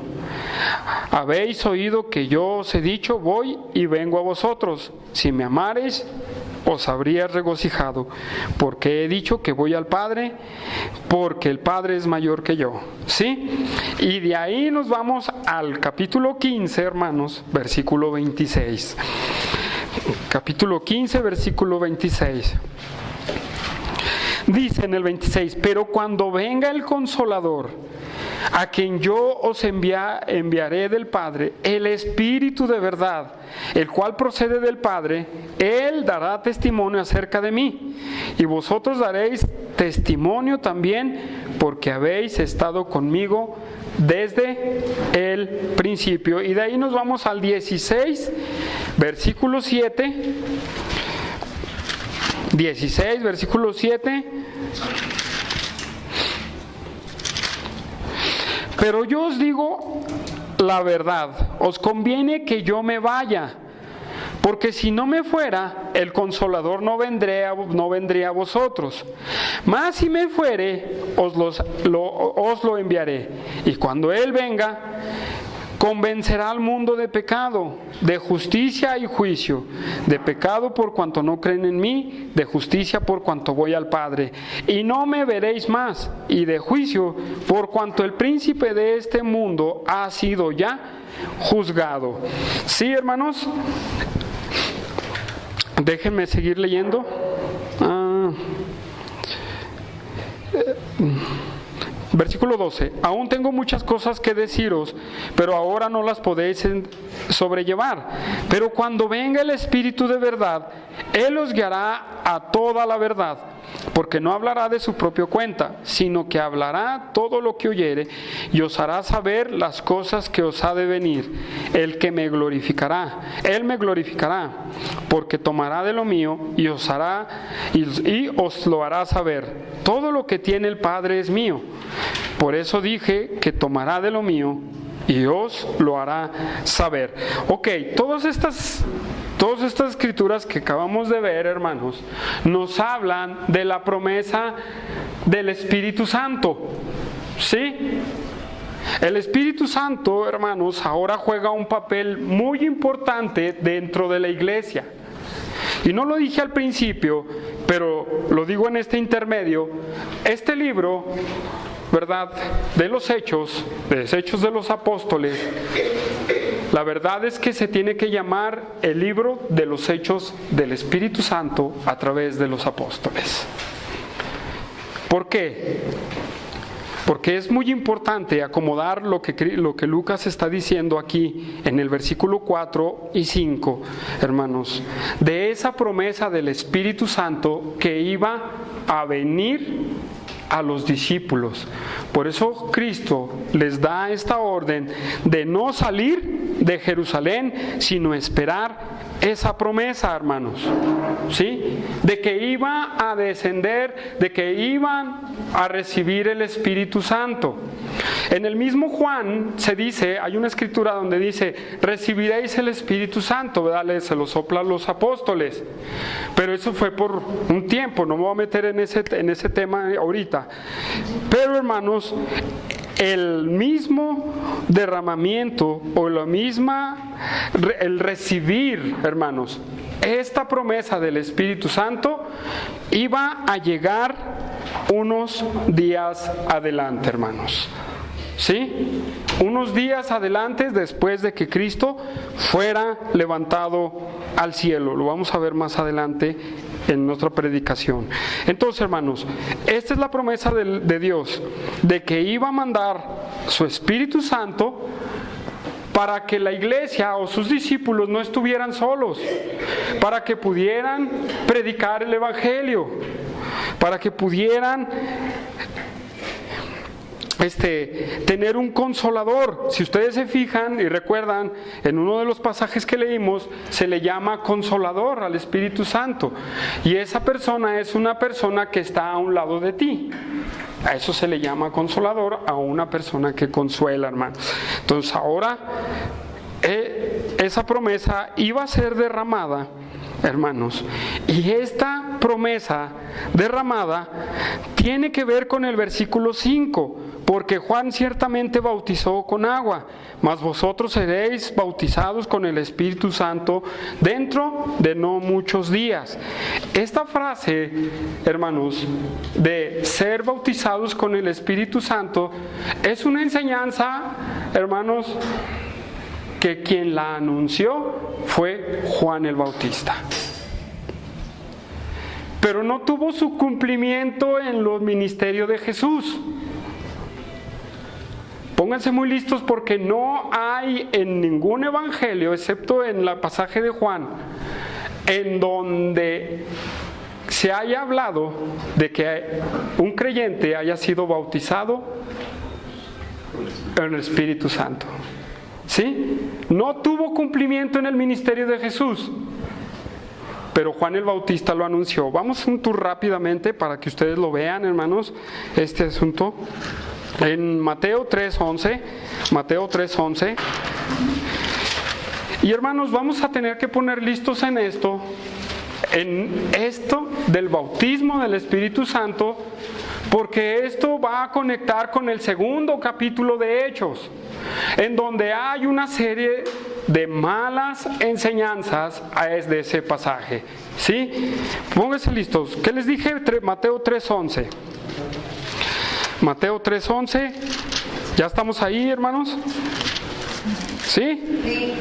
Habéis oído que yo os he dicho, voy y vengo a vosotros. Si me amareis, os habría regocijado, porque he dicho que voy al Padre, porque el Padre es mayor que yo. ¿Sí? Y de ahí nos vamos al capítulo 15, hermanos, versículo 26. Capítulo 15, versículo 26. Dice en el 26, pero cuando venga el Consolador, a quien yo os enviaré del Padre, el Espíritu de verdad, el cual procede del Padre, Él dará testimonio acerca de mí, y vosotros daréis testimonio también, porque habéis estado conmigo desde el principio. Y de ahí nos vamos al 16, versículo 7. 16, versículo 7. Pero yo os digo la verdad, os conviene que yo me vaya, porque si no me fuera, el Consolador no vendría a vosotros. Mas si me fuere, os lo enviaré. Y cuando Él venga, convencerá al mundo de pecado, de justicia y juicio. De pecado por cuanto no creen en mí, de justicia por cuanto voy al Padre, y no me veréis más, y de juicio por cuanto el príncipe de este mundo ha sido ya juzgado. Sí, hermanos, déjenme seguir leyendo. Versículo 12. Aún tengo muchas cosas que deciros, pero ahora no las podéis sobrellevar. Pero cuando venga el Espíritu de verdad, Él os guiará a toda la verdad, porque no hablará de su propia cuenta, sino que hablará todo lo que oyere, y os hará saber las cosas que os ha de venir. El que me glorificará, Él me glorificará, porque tomará de lo mío y os lo hará saber. Todo lo que tiene el Padre es mío. Por eso dije que tomará de lo mío y os lo hará saber. Ok, todas estas escrituras que acabamos de ver, hermanos, nos hablan de la promesa del Espíritu Santo. ¿Sí? El Espíritu Santo, hermanos, ahora juega un papel muy importante dentro de la iglesia. Y no lo dije al principio, pero lo digo en este intermedio. Este libro, ¿verdad?, de los Hechos de los Apóstoles, la verdad es que se tiene que llamar el libro de los Hechos del Espíritu Santo a través de los apóstoles. ¿Por qué? Porque es muy importante acomodar lo que Lucas está diciendo aquí en el versículo 4 y 5, hermanos, de esa promesa del Espíritu Santo que iba a venir a los discípulos. Por eso Cristo les da esta orden de no salir de Jerusalén, sino esperar esa promesa, hermanos, ¿sí? De que iba a descender, de que iban a recibir el Espíritu Santo. En el mismo Juan se dice, hay una escritura donde dice, recibiréis el Espíritu Santo, ¿verdad? Se lo soplan los apóstoles. Pero eso fue por un tiempo, no me voy a meter en ese tema ahorita. Pero, hermanos, el mismo derramamiento o el recibir, hermanos, esta promesa del Espíritu Santo iba a llegar unos días adelante, hermanos. ¿Sí? Unos días adelante después de que Cristo fuera levantado al cielo. Lo vamos a ver más adelante en nuestra predicación. Entonces, hermanos, esta es la promesa de Dios, de que iba a mandar su Espíritu Santo para que la iglesia o sus discípulos no estuvieran solos, para que pudieran predicar el Evangelio, para que pudieran tener un consolador. Si ustedes se fijan y recuerdan, en uno de los pasajes que leímos, se le llama consolador al Espíritu Santo. Y esa persona es una persona que está a un lado de ti. A eso se le llama consolador, a una persona que consuela, hermanos. Entonces ahora, esa promesa iba a ser derramada, hermanos, y esta promesa derramada tiene que ver con el versículo 5, porque Juan ciertamente bautizó con agua, mas vosotros seréis bautizados con el Espíritu Santo dentro de no muchos días. Esta frase, hermanos, de ser bautizados con el Espíritu Santo, es una enseñanza, hermanos, que quien la anunció fue Juan el Bautista. Pero no tuvo su cumplimiento en los ministerios de Jesús. Pónganse muy listos, porque no hay en ningún evangelio, excepto en el pasaje de Juan, en donde se haya hablado de que un creyente haya sido bautizado en el Espíritu Santo. ¿Sí? No tuvo cumplimiento en el ministerio de Jesús, pero Juan el Bautista lo anunció. Vamos un tour rápidamente para que ustedes lo vean, hermanos, este asunto. En Mateo 3:11, Mateo 3:11. Y hermanos, vamos a tener que poner listos en esto del bautismo del Espíritu Santo, porque esto va a conectar con el segundo capítulo de Hechos, en donde hay una serie de malas enseñanzas de ese pasaje. ¿Sí? Pónganse listos. ¿Qué les dije? Mateo 3:11. Mateo 3:11. ¿Ya estamos ahí, hermanos? ¿Sí? Sí.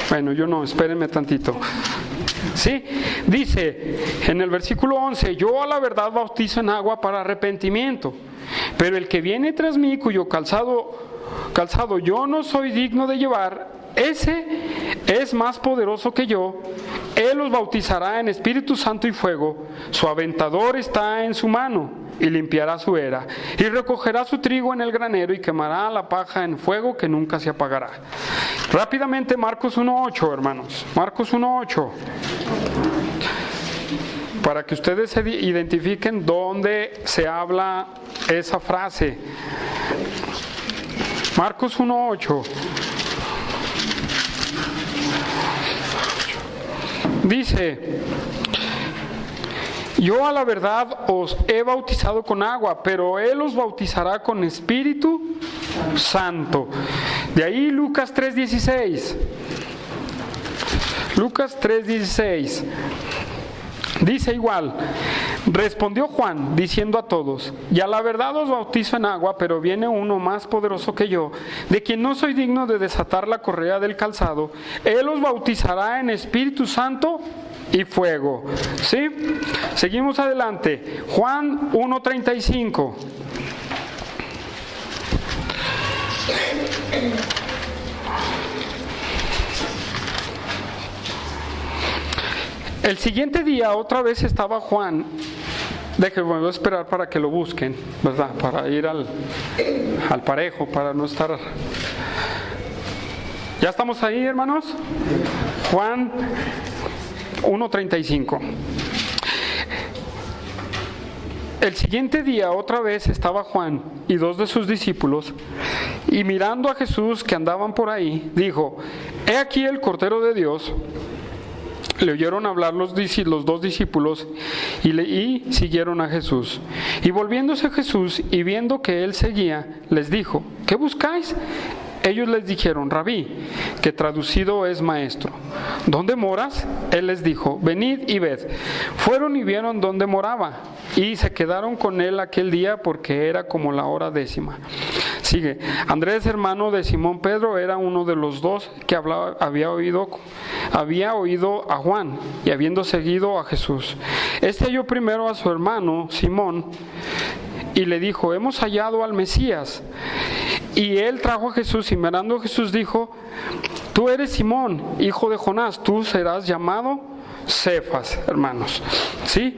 Bueno, yo no, espérenme tantito. ¿Sí? Dice en el versículo 11: yo a la verdad bautizo en agua para arrepentimiento, pero el que viene tras mí, cuyo calzado yo no soy digno de llevar, ese es más poderoso que yo. Él los bautizará en Espíritu Santo y fuego. Su aventador está en su mano, y limpiará su era, y recogerá su trigo en el granero, y quemará la paja en fuego que nunca se apagará. Rápidamente, Marcos 1:8, hermanos. Marcos 1:8. Para que ustedes se identifiquen dónde se habla esa frase. Marcos 1:8. Dice: yo a la verdad os he bautizado con agua, pero Él os bautizará con Espíritu Santo. De ahí Lucas 3:16. Lucas 3:16. Dice igual: respondió Juan diciendo a todos: y a la verdad os bautizo en agua, pero viene uno más poderoso que yo, de quien no soy digno de desatar la correa del calzado. Él os bautizará en Espíritu Santo y fuego. ¿Sí? Seguimos adelante. Juan 1:35. El siguiente día otra vez estaba Juan. Déjenme, voy a esperar para que lo busquen, ¿verdad? Para ir al parejo, para no estar. ¿Ya estamos ahí, hermanos? Juan 1:35. El siguiente día otra vez estaba Juan y 2 de sus discípulos, y mirando a Jesús que andaban por ahí, dijo: He aquí el Cordero de Dios. Le oyeron hablar los 2 discípulos y siguieron a Jesús. Y volviéndose Jesús y viendo que él seguía, les dijo: ¿Qué buscáis? Ellos les dijeron: Rabí, que traducido es maestro. ¿Dónde moras? Él les dijo: Venid y ved. Fueron y vieron dónde moraba, y se quedaron con él aquel día, porque era como la hora 10:00. Sigue. Andrés, hermano de Simón Pedro, era uno de los 2 que había oído a Juan, y habiendo seguido a Jesús. Este halló primero a su hermano Simón, y le dijo: Hemos hallado al Mesías. Y él trajo a Jesús, y mirando a Jesús dijo: Tú eres Simón, hijo de Jonás, tú serás llamado Cefas, hermanos. ¿Sí?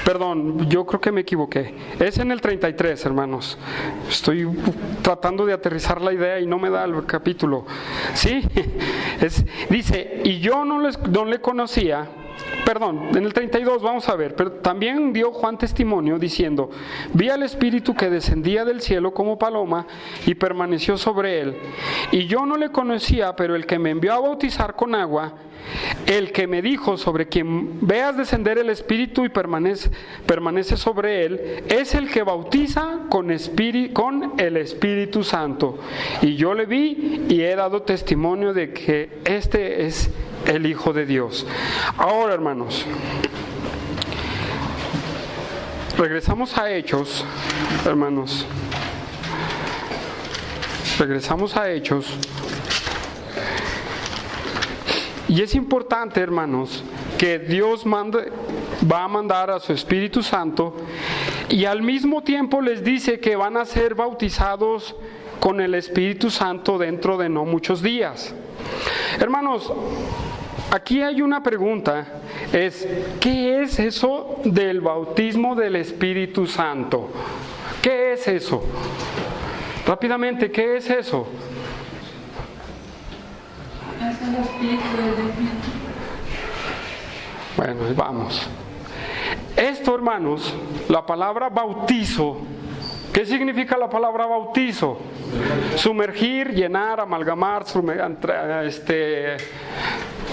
Perdón, yo creo que me equivoqué. Es en el 33, hermanos. Estoy tratando de aterrizar la idea y no me da el capítulo. ¿Sí? Dice: y yo no le conocía. Perdón, en el 32 vamos a ver. Pero también dio Juan testimonio diciendo: Vi al Espíritu que descendía del cielo como paloma y permaneció sobre él. Y yo no le conocía, pero el que me envió a bautizar con agua, el que me dijo: sobre quien veas descender el Espíritu y permanece sobre él, es el que bautiza con el Espíritu Santo. Y yo le vi y he dado testimonio de que este es el Hijo de Dios. Ahora, hermanos, regresamos a Hechos, hermanos. Regresamos a Hechos. Y es importante, hermanos, que Dios va a mandar a su Espíritu Santo, y al mismo tiempo les dice que van a ser bautizados con el Espíritu Santo dentro de no muchos días. Hermanos, aquí hay una pregunta, ¿qué es eso del bautismo del Espíritu Santo? ¿Qué es eso? Rápidamente, ¿qué es eso? Bueno, vamos. Esto, hermanos, la palabra bautizo, ¿qué significa la palabra bautizo? Sumergir, llenar, amalgamar,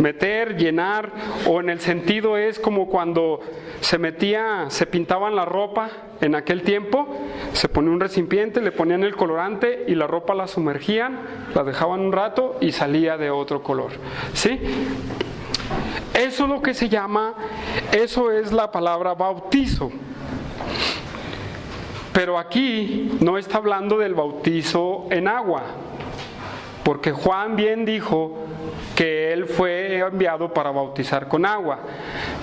meter, llenar, o en el sentido es como cuando se pintaban la ropa en aquel tiempo, se ponía un recipiente, le ponían el colorante y la ropa la sumergían, la dejaban un rato y salía de otro color, ¿sí? Eso es lo que se llama, eso es la palabra bautizo. Pero aquí no está hablando del bautizo en agua, porque Juan bien dijo que él fue enviado para bautizar con agua,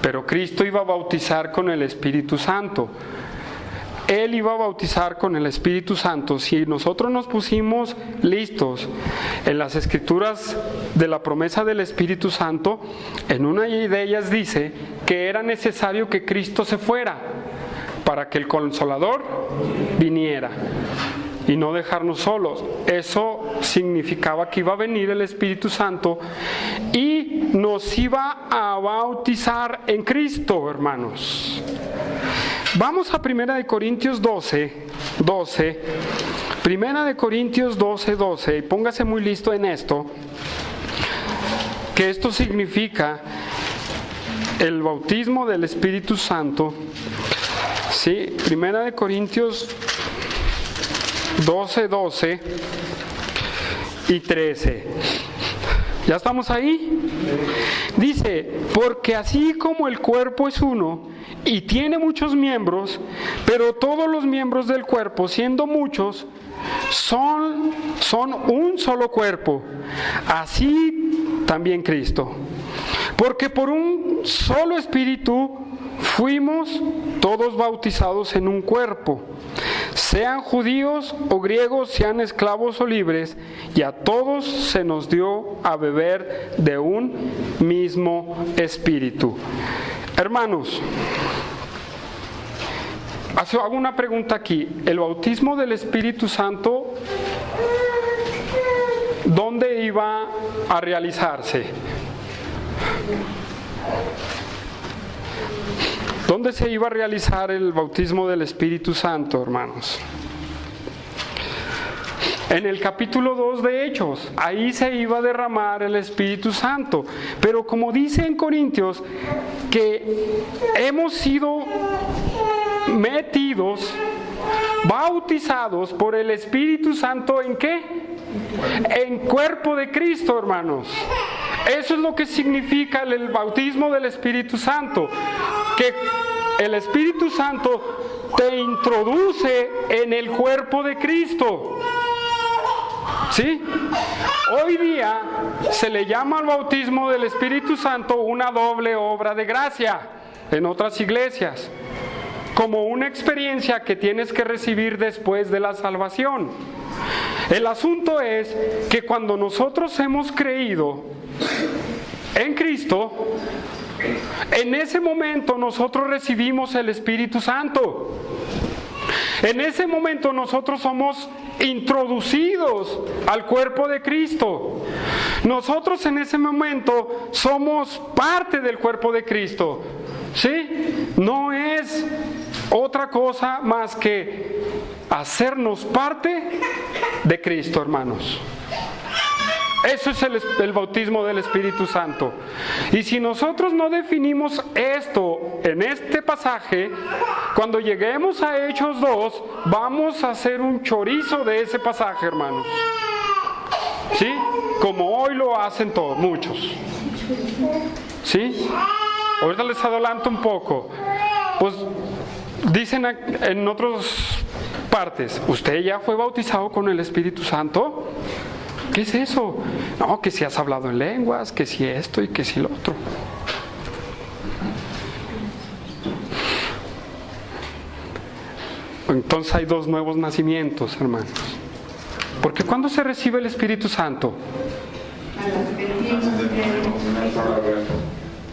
pero Cristo iba a bautizar con el Espíritu Santo. Él iba a bautizar con el Espíritu Santo. Si nosotros nos pusimos listos en las Escrituras de la promesa del Espíritu Santo, en una de ellas dice que era necesario que Cristo se fuera para que el Consolador viniera y no dejarnos solos. Eso significaba que iba a venir el Espíritu Santo y nos iba a bautizar en Cristo, hermanos. Vamos a 1 Corintios 12. 1 Corintios 12, y póngase muy listo en esto, que esto significa el bautismo del Espíritu Santo. Sí, 1 Corintios 12 y 13. ¿Ya estamos ahí? Dice: porque así como el cuerpo es uno y tiene muchos miembros, pero todos los miembros del cuerpo, siendo muchos, son un solo cuerpo, así también Cristo. Porque por un solo Espíritu fuimos todos bautizados en un cuerpo, sean judíos o griegos, sean esclavos o libres, y a todos se nos dio a beber de un mismo Espíritu. Hermanos, hago una pregunta aquí. ¿El bautismo del Espíritu Santo ¿dónde iba a realizarse? ¿Dónde se iba a realizar el bautismo del Espíritu Santo, hermanos? En el capítulo 2 de Hechos, ahí se iba a derramar el Espíritu Santo. Pero como dice en Corintios, que hemos sido metidos, bautizados por el Espíritu Santo, ¿en qué? En cuerpo de Cristo, hermanos. Eso es lo que significa el bautismo del Espíritu Santo. Que el Espíritu Santo te introduce en el cuerpo de Cristo. ¿Sí? Hoy día se le llama al bautismo del Espíritu Santo una doble obra de gracia en otras iglesias, como una experiencia que tienes que recibir después de la salvación. El asunto es que cuando nosotros hemos creído en Cristo, en ese momento nosotros recibimos el Espíritu Santo. En ese momento nosotros somos introducidos al cuerpo de Cristo. Nosotros en ese momento somos parte del cuerpo de Cristo. ¿Sí? No es otra cosa más que hacernos parte de Cristo, hermanos. Eso es el bautismo del Espíritu Santo. Y si nosotros no definimos esto en este pasaje, cuando lleguemos a Hechos 2, vamos a hacer un chorizo de ese pasaje, hermanos. ¿Sí? Como hoy lo hacen todos, muchos. ¿Sí? Ahorita les adelanto un poco. Pues dicen en otras partes, ¿usted ya fue bautizado con el Espíritu Santo? ¿Qué es eso? No, que si has hablado en lenguas, que si esto y que si lo otro. Entonces hay dos nuevos nacimientos, hermanos. Porque ¿cuándo se recibe el Espíritu Santo?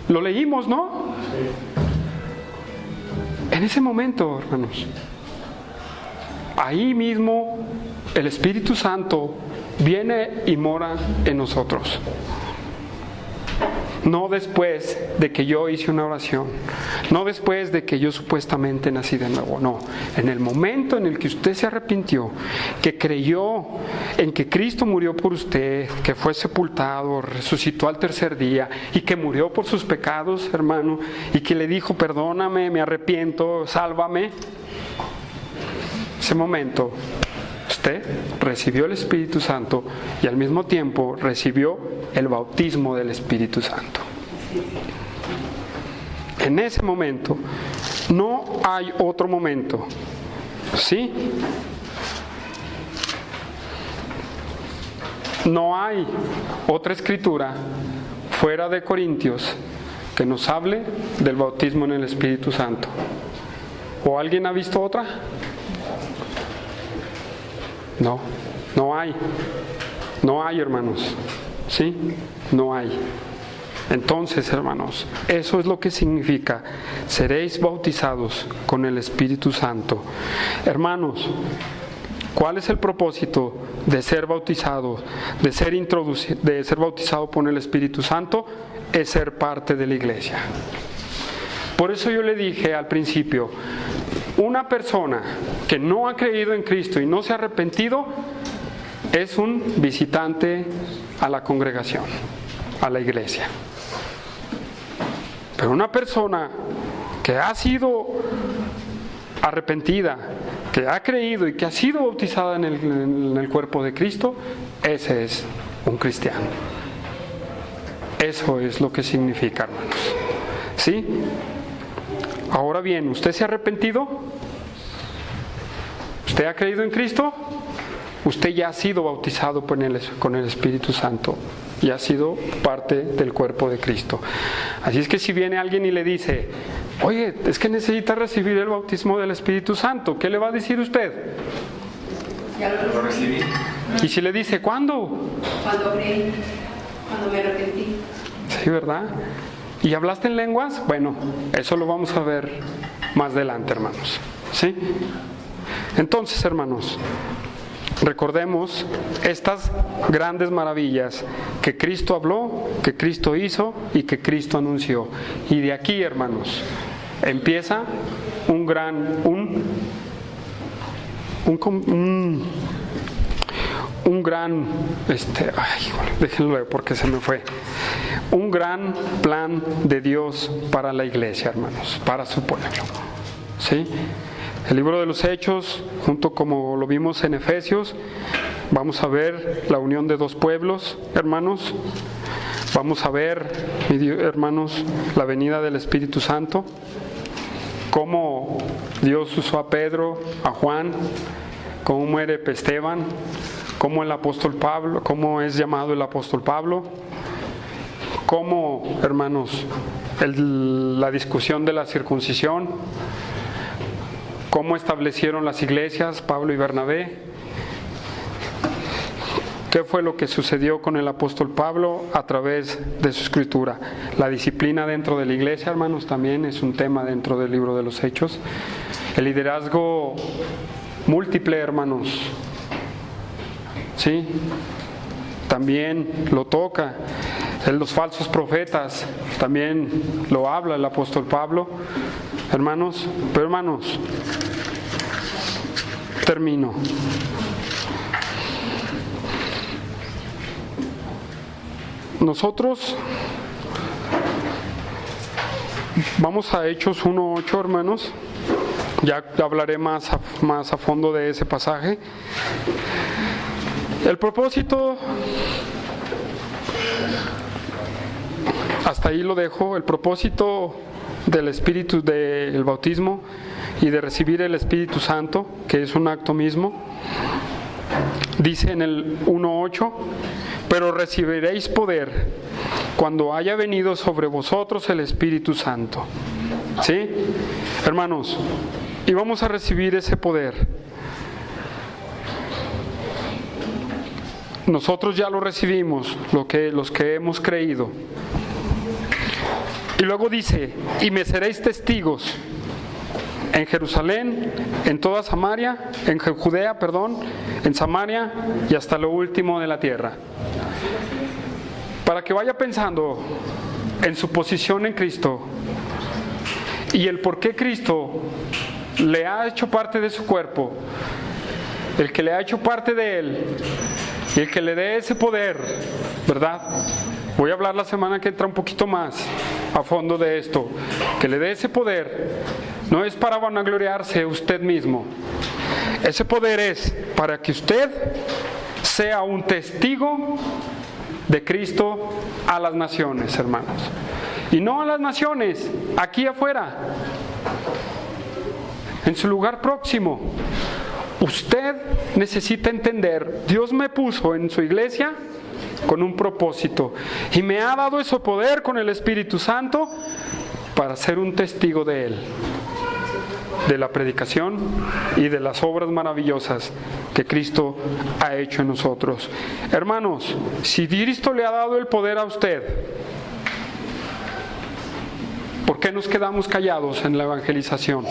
Lo leímos, ¿no? En ese momento, hermanos, ahí mismo el Espíritu Santo viene y mora en nosotros. No después de que yo hice una oración, no después de que yo supuestamente nací de nuevo, no. En el momento en el que usted se arrepintió, que creyó en que Cristo murió por usted, que fue sepultado, resucitó al tercer día y que murió por sus pecados, hermano, y que le dijo, perdóname, me arrepiento, sálvame. Ese momento usted recibió el Espíritu Santo y al mismo tiempo recibió el bautismo del Espíritu Santo. En ese momento no hay otro momento. ¿Sí? No hay otra escritura fuera de Corintios que nos hable del bautismo en el Espíritu Santo. ¿O alguien ha visto otra? No, no hay. No hay, hermanos. ¿Sí? No hay. Entonces, hermanos, eso es lo que significa: seréis bautizados con el Espíritu Santo. Hermanos, ¿cuál es el propósito de ser bautizado, de ser bautizado por el Espíritu Santo? Es ser parte de la iglesia. Por eso yo le dije al principio, una persona que no ha creído en Cristo y no se ha arrepentido es un visitante a la congregación, a la iglesia. Pero una persona que ha sido arrepentida, que ha creído y que ha sido bautizada en el cuerpo de Cristo, ese es un cristiano. Eso es lo que significa, hermanos. ¿Sí? Ahora bien, ¿usted se ha arrepentido? ¿Usted ha creído en Cristo? Usted ya ha sido bautizado con el Espíritu Santo y ha sido parte del cuerpo de Cristo. Así es que si viene alguien y le dice, oye, es que necesita recibir el bautismo del Espíritu Santo, ¿qué le va a decir usted? Ya lo recibí. Y si le dice, ¿cuándo? Cuando creí, cuando me arrepentí. Sí, ¿verdad? ¿Y hablaste en lenguas? Bueno, eso lo vamos a ver más adelante, hermanos. ¿Sí? Entonces, hermanos, recordemos estas grandes maravillas que Cristo habló, que Cristo hizo y que Cristo anunció. Y de aquí, hermanos, empieza un gran plan de Dios para la iglesia, hermanos, para su pueblo. ¿Sí? El libro de los Hechos, junto como lo vimos en Efesios, vamos a ver la unión de dos pueblos, hermanos. Vamos a ver, hermanos, la venida del Espíritu Santo, cómo Dios usó a Pedro, a Juan, cómo muere Esteban, cómo el apóstol Pablo, cómo es llamado el apóstol Pablo, cómo, hermanos, la discusión de la circuncisión, cómo establecieron las iglesias Pablo y Bernabé, qué fue lo que sucedió con el apóstol Pablo a través de su escritura. La disciplina dentro de la iglesia, hermanos, también es un tema dentro del libro de los Hechos. El liderazgo múltiple, hermanos, ¿sí? También lo toca. Los falsos profetas, también lo habla el apóstol Pablo, hermanos. Pero hermanos, termino. Nosotros vamos a Hechos 1:8, hermanos. Ya hablaré más a fondo de ese pasaje. El propósito, hasta ahí lo dejo. El propósito del Espíritu, del bautismo y de recibir el Espíritu Santo, que es un acto mismo, dice en el 1:8: pero recibiréis poder cuando haya venido sobre vosotros el Espíritu Santo. ¿Sí? Hermanos, y vamos a recibir ese poder. Nosotros ya lo recibimos, los que hemos creído. Y luego dice: y me seréis testigos en Jerusalén, en toda Samaria, en Judea, en Samaria y hasta lo último de la tierra. Para que vaya pensando en su posición en Cristo y el por qué Cristo le ha hecho parte de su cuerpo, el que le ha hecho parte de él y el que le dé ese poder, ¿verdad? Voy a hablar la semana que entra un poquito más a fondo de esto. Que le dé ese poder no es para vanagloriarse usted mismo. Ese poder es para que usted sea un testigo de Cristo a las naciones, hermanos. Y no a las naciones, aquí afuera, en su lugar próximo. Usted necesita entender, Dios me puso en su iglesia con un propósito y me ha dado ese poder con el Espíritu Santo para ser un testigo de Él, de la predicación y de las obras maravillosas que Cristo ha hecho en nosotros. Hermanos, si Cristo le ha dado el poder a usted, ¿por qué nos quedamos callados en la evangelización?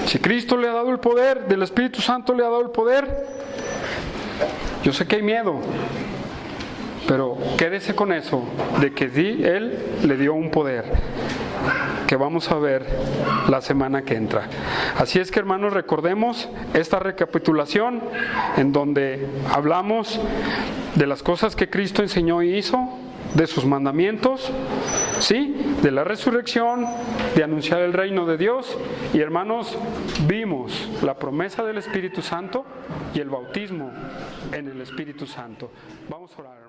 Si Cristo le ha dado el poder, del Espíritu Santo le ha dado el poder, yo sé que hay miedo, pero quédese con eso, de que Él le dio un poder, que vamos a ver la semana que entra. Así es que, hermanos, recordemos esta recapitulación en donde hablamos de las cosas que Cristo enseñó y hizo, de sus mandamientos, ¿sí? De la resurrección, de anunciar el reino de Dios. Y, hermanos, vimos la promesa del Espíritu Santo y el bautismo en el Espíritu Santo. Vamos a orar.